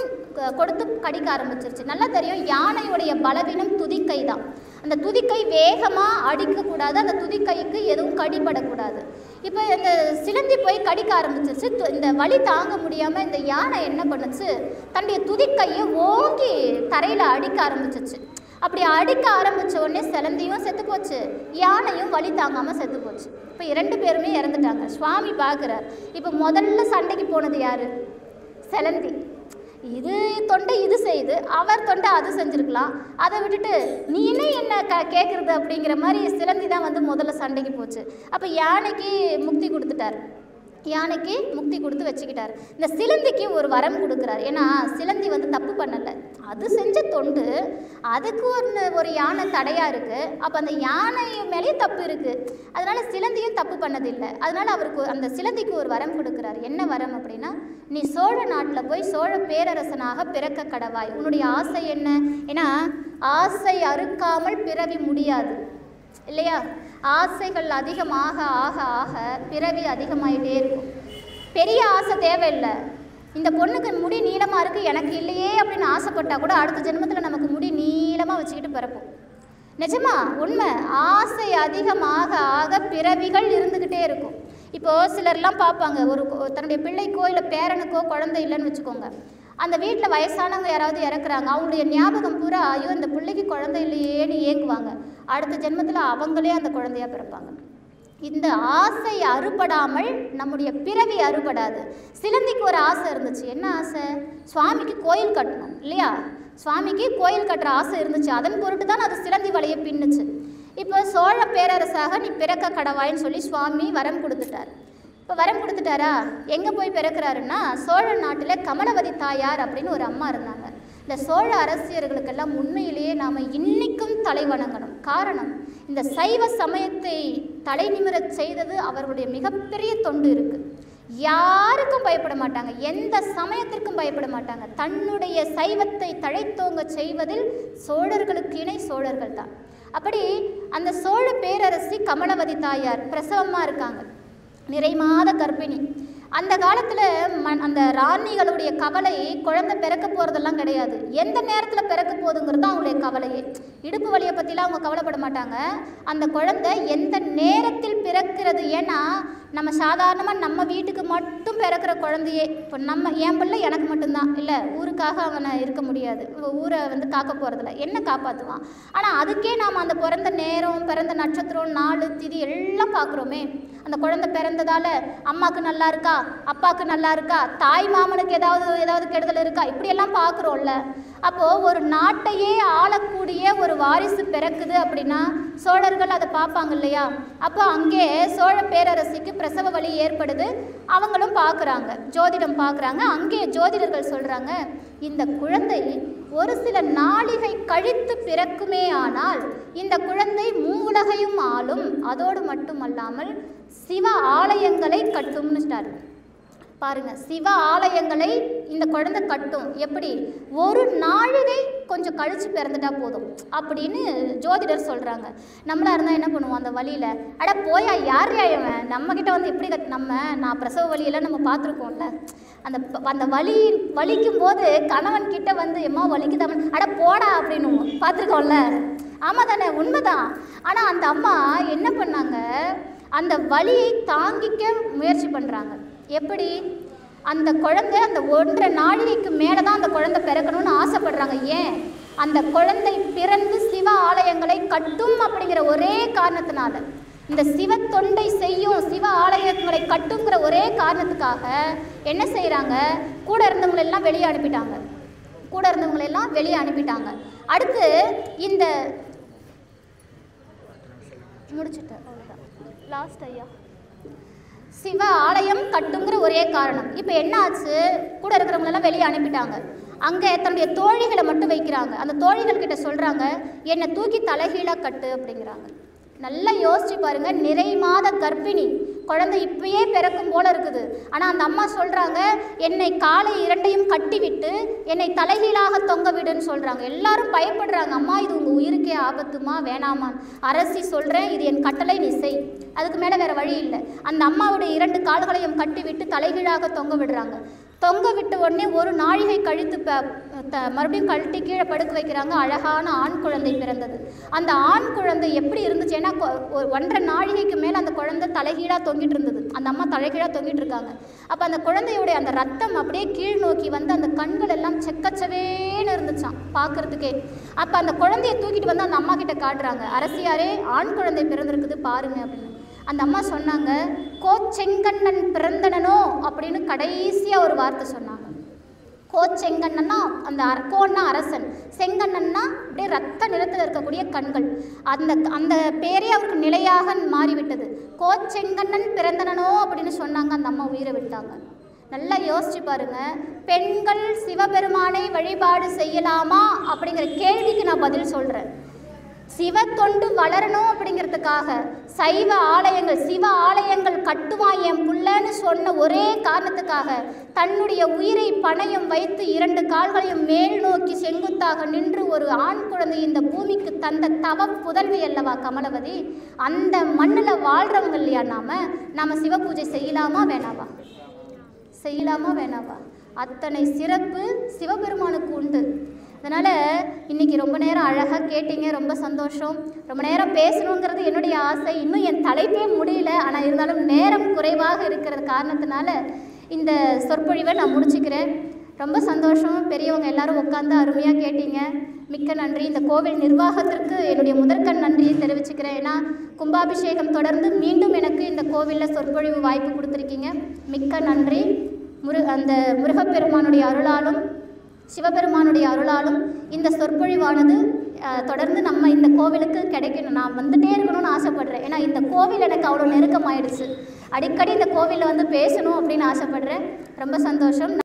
கொடுத்து கடிக்க ஆரம்பிச்சிருச்சு. நல்லா தெரியும், யானையுடைய பலவீனம் துதிக்கை தான். அந்த துதிக்கை வேகமாக அடிக்கக்கூடாது, அந்த துதிக்கைக்கு எதுவும் கடிபடக்கூடாது. இப்போ இந்த சிலந்தி போய் கடிக்க ஆரம்பிச்சிருச்சு. இந்த வலி தாங்க முடியாமல் இந்த யானை என்ன பண்ணுச்சு, தன்னுடைய துதிக்கையை ஓங்கி தரையில் அடிக்க ஆரம்பிச்சிச்சு. அப்படி அடிக்க ஆரம்பித்த உடனே சிலந்தியும் செத்து போச்சு, யானையும் வலி தாங்காமல் செத்து போச்சு. இப்போ 2 பேருமே இறந்துட்டாங்க. சுவாமி பார்க்குறார். இப்போ முதல்ல சண்டைக்கு போனது யார்? சிலந்தி. இது தொண்டை இது செய்யுது, அவர் தொண்டை அது செஞ்சுருக்கலாம். அதை விட்டுட்டு நீ என்ன கேட்குறது அப்படிங்கிற மாதிரி சிலந்தி தான் வந்து முதல்ல சண்டைக்கு போச்சு. அப்போ யானைக்கு முக்தி கொடுத்துட்டார், யானைக்கு முக்தி கொடுத்து வச்சுக்கிட்டார். இந்த சிலந்திக்கு ஒரு வரம் கொடுக்குறாரு. ஏன்னா சிலந்தி வந்து தப்பு பண்ணலை, அது செஞ்ச தொண்டு, அதுக்கு ஒரு யானை தடையாக இருக்குது. அப்போ அந்த யானை மேலேயும் தப்பு இருக்குது, அதனால் சிலந்தியும் தப்பு பண்ணதில்லை. அதனால் அவருக்கு அந்த சிலந்திக்கு ஒரு வரம் கொடுக்குறாரு. என்ன வரம் அப்படின்னா, நீ சோழ நாட்டில் போய் சோழ பேரரசனாக பிறக்க கடவாய். உன்னுடைய ஆசை என்ன? ஏன்னா ஆசை அறுக்காமல் பிறவி முடியாது இல்லையா? ஆசைகள் அதிகமாக ஆக ஆக பிறவி அதிகமாகிட்டே இருக்கும். பெரிய ஆசை தேவையில்லை. இந்த பொண்ணுக்கு முடி நீளமாக இருக்குது, எனக்கு இல்லையே அப்படின்னு ஆசைப்பட்டால் கூட அடுத்த ஜென்மத்தில் நமக்கு முடி நீளமாக வச்சுக்கிட்டு பிறப்போம். நிஜமா உண்மை. ஆசை அதிகமாக ஆக பிறவிகள் இருந்துக்கிட்டே இருக்கும். இப்போது சிலர்லாம் பார்ப்பாங்க, தன்னுடைய பிள்ளைக்கோ இல்லை பேரனுக்கோ குழந்தை இல்லைன்னு வச்சுக்கோங்க. அந்த வீட்டில் வயசானவங்க யாராவது இறக்குறாங்க, அவங்களுடைய ஞாபகம் பூரா ஐயோ இந்த பிள்ளைக்கு குழந்தை இல்லையேன்னு ஏங்குவாங்க. அடுத்த ஜென்மத்தில் அவங்களே அந்த குழந்தையாக பிறப்பாங்க. இந்த ஆசை அறுபடாமல் நம்முடைய பிறவி அறுபடாது. சிலந்திக்கு ஒரு ஆசை இருந்துச்சு. என்ன ஆசை? சுவாமிக்கு கோயில் கட்டணும் இல்லையா? சுவாமிக்கு கோயில் கட்டுற ஆசை இருந்துச்சு. அதன் பொருட்டு தான் அது சிலந்தி வலையை பின்னுச்சு. இப்போ சோழ பேரரசாக நீ பிறக்க கடவாயின்னு சொல்லி சுவாமி வரம் கொடுத்துட்டார். இப்போ வரம் கொடுத்துட்டாரா? எங்கே போய் பிறக்கிறாருன்னா, சோழ நாட்டில் கமலவதி தாயார் அப்படின்னு ஒரு அம்மா இருந்தாங்க. இந்த சோழ அரசியர்களுக்கெல்லாம் உண்மையிலேயே நாம் இன்னைக்கும் தலை வணங்கணும். காரணம், இந்த சைவ சமயத்தை தலை நிமிரச் செய்தது அவர்களுடைய மிகப்பெரிய தொண்டு இருக்குது. யாருக்கும் பயப்பட மாட்டாங்க, எந்த சமயத்திற்கும் பயப்பட மாட்டாங்க. தன்னுடைய சைவத்தை தழைத்தோங்க செய்வதில் சோழர்களுக்கு இணை சோழர்கள் தான். அப்படி அந்த சோழ பேரரசி கமலவதி தாயார் பிரசவமாக இருக்காங்க, நிறைமாத கர்ப்பிணி. அந்த காலத்தில் அந்த ராணிகளுடைய கவலை குழந்தை பிறக்க போகிறதெல்லாம் கிடையாது, எந்த நேரத்தில் பிறக்க போகுதுங்கிறது தான் அவங்களுடைய கவலையே. இடுப்பு வலியை பற்றிலாம் அவங்க கவலைப்பட மாட்டாங்க. அந்த குழந்தை எந்த நேரத்தில் பிறக்கிறது. ஏன்னா நம்ம சாதாரணமாக நம்ம வீட்டுக்கு மட்டும் பிறக்கிற குழந்தையே, இப்போ என் பிள்ளை எனக்கு மட்டும்தான் இல்லை, ஊருக்காக அவனை இருக்க முடியாது, ஊரை வந்து காக்க போகிறதில்ல, என்ன காப்பாற்றுவான். ஆனால் அதுக்கே நாம் அந்த பிறந்த நேரம், பிறந்த நட்சத்திரம், நாள், திதி எல்லாம் பார்க்குறோமே. அந்த குழந்தை பிறந்ததால் அம்மாவுக்கு நல்லா இருக்கா, அப்பாவுக்கு நல்லா இருக்கா, தாய் மாமனுக்கு ஏதாவது கெடுதல் இருக்கா, இப்படியெல்லாம் பார்க்குறோம்ல. அப்போது ஒரு நாட்டையே ஆளக்கூடிய ஒரு வாரிசு பிறக்குது அப்படின்னா சோழர்கள் அதை பார்ப்பாங்க இல்லையா? அப்போ அங்கே சோழ பேரரசிக்கு பிரசவ வலி ஏற்படுது, அவங்களும் பார்க்குறாங்க, ஜோதிடம் பார்க்குறாங்க. அங்கே ஜோதிடர்கள் சொல்கிறாங்க, இந்த குழந்தை ஒரு சில நாளிகை கழித்து பிறக்குமே ஆனால் இந்த குழந்தை மூவுலகையும் ஆளும், அதோடு மட்டுமல்லாமல் சிவ ஆலயங்களை கட்டும்னு ஸ்டார்ட் பாருங்க. சிவ ஆலயங்களை இந்த குழந்தை கட்டும். எப்படி? ஒரு நாழிகை கொஞ்சம் கழிச்சு பிறந்துட்டா போதும் அப்படின்னு ஜோதிடர் சொல்கிறாங்க. நம்மளாக இருந்தால் என்ன பண்ணுவோம்? அந்த வழியில் அட போயா யார் யாயவன் நம்மக்கிட்ட வந்து எப்படி நான் பிரசவ வழியெல்லாம் நம்ம பார்த்துருக்கோம்ல. அந்த வலிக்கும் போது கணவன் கிட்ட வந்து எம்மா வலிக்குதவன் அட போடா அப்படின்னு பார்த்துருக்கோம்ல. ஆமாம் தானே? உண்மைதான். ஆனால் அந்த அம்மா என்ன பண்ணாங்க, அந்த வலியை தாங்கிக்க முயற்சி பண்ணுறாங்க. எப்படி? அந்த குழந்தை அந்த 1.5 நாழிகைக்கு மேலே தான் அந்த குழந்தை பிறக்கணும்னு ஆசைப்படுறாங்க. ஏன்? அந்த குழந்தை பிறந்து சிவ ஆலயங்களை கட்டும் அப்படிங்கிற ஒரே காரணத்தினால, இந்த சிவ தொண்டை செய்யும், சிவ ஆலயங்களை கட்டுங்கிற ஒரே காரணத்துக்காக என்ன செய்கிறாங்க, கூட இருந்தவங்களெல்லாம் வெளியே அனுப்பிட்டாங்க. அடுத்து இந்த முடிச்சுட்டேன், அவ்வளோதான் லாஸ்ட் ஐயா. சிவ ஆலயம் கட்டுங்கிற ஒரே காரணம். இப்போ என்ன ஆச்சு, கூட இருக்கிறவங்களெல்லாம் வெளியே அனுப்பிட்டாங்க. அங்கே தன்னுடைய தோழிகளை மட்டும் வைக்கிறாங்க. அந்த தோழிகள் கிட்ட சொல்கிறாங்க, என்னை தூக்கி தலைகீழாக கட்டு அப்படிங்கிறாங்க. நல்லா யோசிச்சு பாருங்க, நிறை மாத கர்ப்பிணி குழந்தை இப்பயே பிறக்கும் போல இருக்குது. ஆனால் அந்த அம்மா சொல்கிறாங்க, என்னை காலை 2ஐயும் கட்டிவிட்டு என்னை தலைகீழாக தொங்க விடுன்னு சொல்கிறாங்க. எல்லாரும் பயப்படுறாங்க, அம்மா இது உங்கள் உயிருக்கே ஆபத்துமா, வேணாமான். அரசி சொல்கிறேன், இது என் கட்டளை, நீ செய், அதுக்கு மேலே வேறு வழி இல்லை. அந்த அம்மாவுடைய 2 கால்களையும் கட்டிவிட்டு தலைகீழாக தொங்க விடுறாங்க. தொங்க விட்ட உடனே ஒரு நாழிகை கழித்து மறுபடியும் கழட்டி கீழே படுக்க வைக்கிறாங்க. அழகான ஆண் குழந்தை பிறந்தது. அந்த ஆண் குழந்தை எப்படி இருந்துச்சு? ஏன்னா 1.5 நாழிகைக்கு மேலே அந்த குழந்தை தலைகீழாக தொங்கிட்டு இருந்தது. அந்த அம்மா தலைகீழாக தொங்கிட்டு இருக்காங்க. அப்போ அந்த குழந்தையுடைய அந்த ரத்தம் அப்படியே கீழ் நோக்கி வந்து அந்த கண்கள் எல்லாம் செக்கச்சவேன்னு இருந்துச்சான் பார்க்கறதுக்கே. அப்போ அந்த குழந்தையை தூக்கிட்டு வந்து அந்த அம்மா கிட்ட காட்டுறாங்க, அரசியாரே ஆண் குழந்தை பிறந்திருக்குது பாருங்க அப்படின்னு. அந்த அம்மா சொன்னாங்க, கோச்செங்கண்ணன் பிறந்தனோ அப்படின்னு கடைசியாக ஒரு வார்த்தை சொன்னாங்க. கோச்செங்கண்ணன்னா அந்த கோன்னா அரசன், செங்கண்ணன்னா அப்படியே ரத்த நிறத்தில் இருக்கக்கூடிய கண்கள். அந்த பேரே அவருக்கு நிலையாக மாறிவிட்டது. கோச்செங்கண்ணன் பிறந்தனோ அப்படின்னு சொன்னாங்க, அந்த அம்மா உயிரை விட்டாங்க. நல்லா யோசிச்சு பாருங்க. பெண்கள் சிவபெருமானை வழிபாடு செய்யலாமா அப்படிங்கிற கேள்விக்கு நான் பதில் சொல்கிறேன். சிவ தொண்டு வளரணும் அப்படிங்கிறதுக்காக சைவ ஆலயங்கள், சிவ ஆலயங்கள் கட்டுவான் என் புள்ளன்னு சொன்ன ஒரே காரணத்துக்காக தன்னுடைய உயிரை பணயம் வைத்து 2 கால்களையும் மேல் நோக்கி செங்குத்தாக நின்று ஒரு ஆண் குழந்தை இந்த பூமிக்கு தந்த தவ புதல்வி அல்லவா கமலவதி. அந்த மண்ணில் வாழ்கிறவங்க இல்லையா நாம சிவ பூஜை செய்யலாமா வேணாவா? செய்யலாமா வேணாவா? அத்தனை சிறப்பு சிவபெருமானுக்கு உண்டு. அதனால் இன்றைக்கி ரொம்ப நேரம் அழகாக கேட்டீங்க, ரொம்ப சந்தோஷம். ரொம்ப நேரம் பேசணுங்கிறது என்னுடைய ஆசை. இன்னும் என் தலைப்பே முடியல, ஆனால் இருந்தாலும் நேரம் குறைவாக இருக்கிற காரணத்தினால இந்த சொற்பொழிவை நான் முடிச்சுக்கிறேன். ரொம்ப சந்தோஷம். பெரியவங்க எல்லாரும் உட்காந்து அருமையாக கேட்டீங்க. மிக்க நன்றி. இந்த கோவில் நிர்வாகத்திற்கு என்னுடைய முதற்கண் நன்றியை தெரிவிச்சுக்கிறேன். ஏன்னா கும்பாபிஷேகம் தொடர்ந்து மீண்டும் எனக்கு இந்த கோவிலில் சொற்பொழிவு வாய்ப்பு கொடுத்துருக்கீங்க. மிக்க நன்றி. அந்த முருகப்பெருமானுடைய அருளாலும் சிவபெருமானுடைய அருளாலும் இந்த சொற்பொழிவானது தொடர்ந்து நம்ம இந்த கோவிலுக்கு கிடைக்கணும். நான் வந்துட்டே இருக்கணும்னு ஆசைப்படுறேன். ஏன்னா இந்த கோவில் எனக்கு அவ்வளோ நெருக்கமாயிடுச்சு. அடிக்கடி இந்த கோவிலில் வந்து பேசணும் அப்படின்னு ஆசைப்படுறேன். ரொம்ப சந்தோஷம்.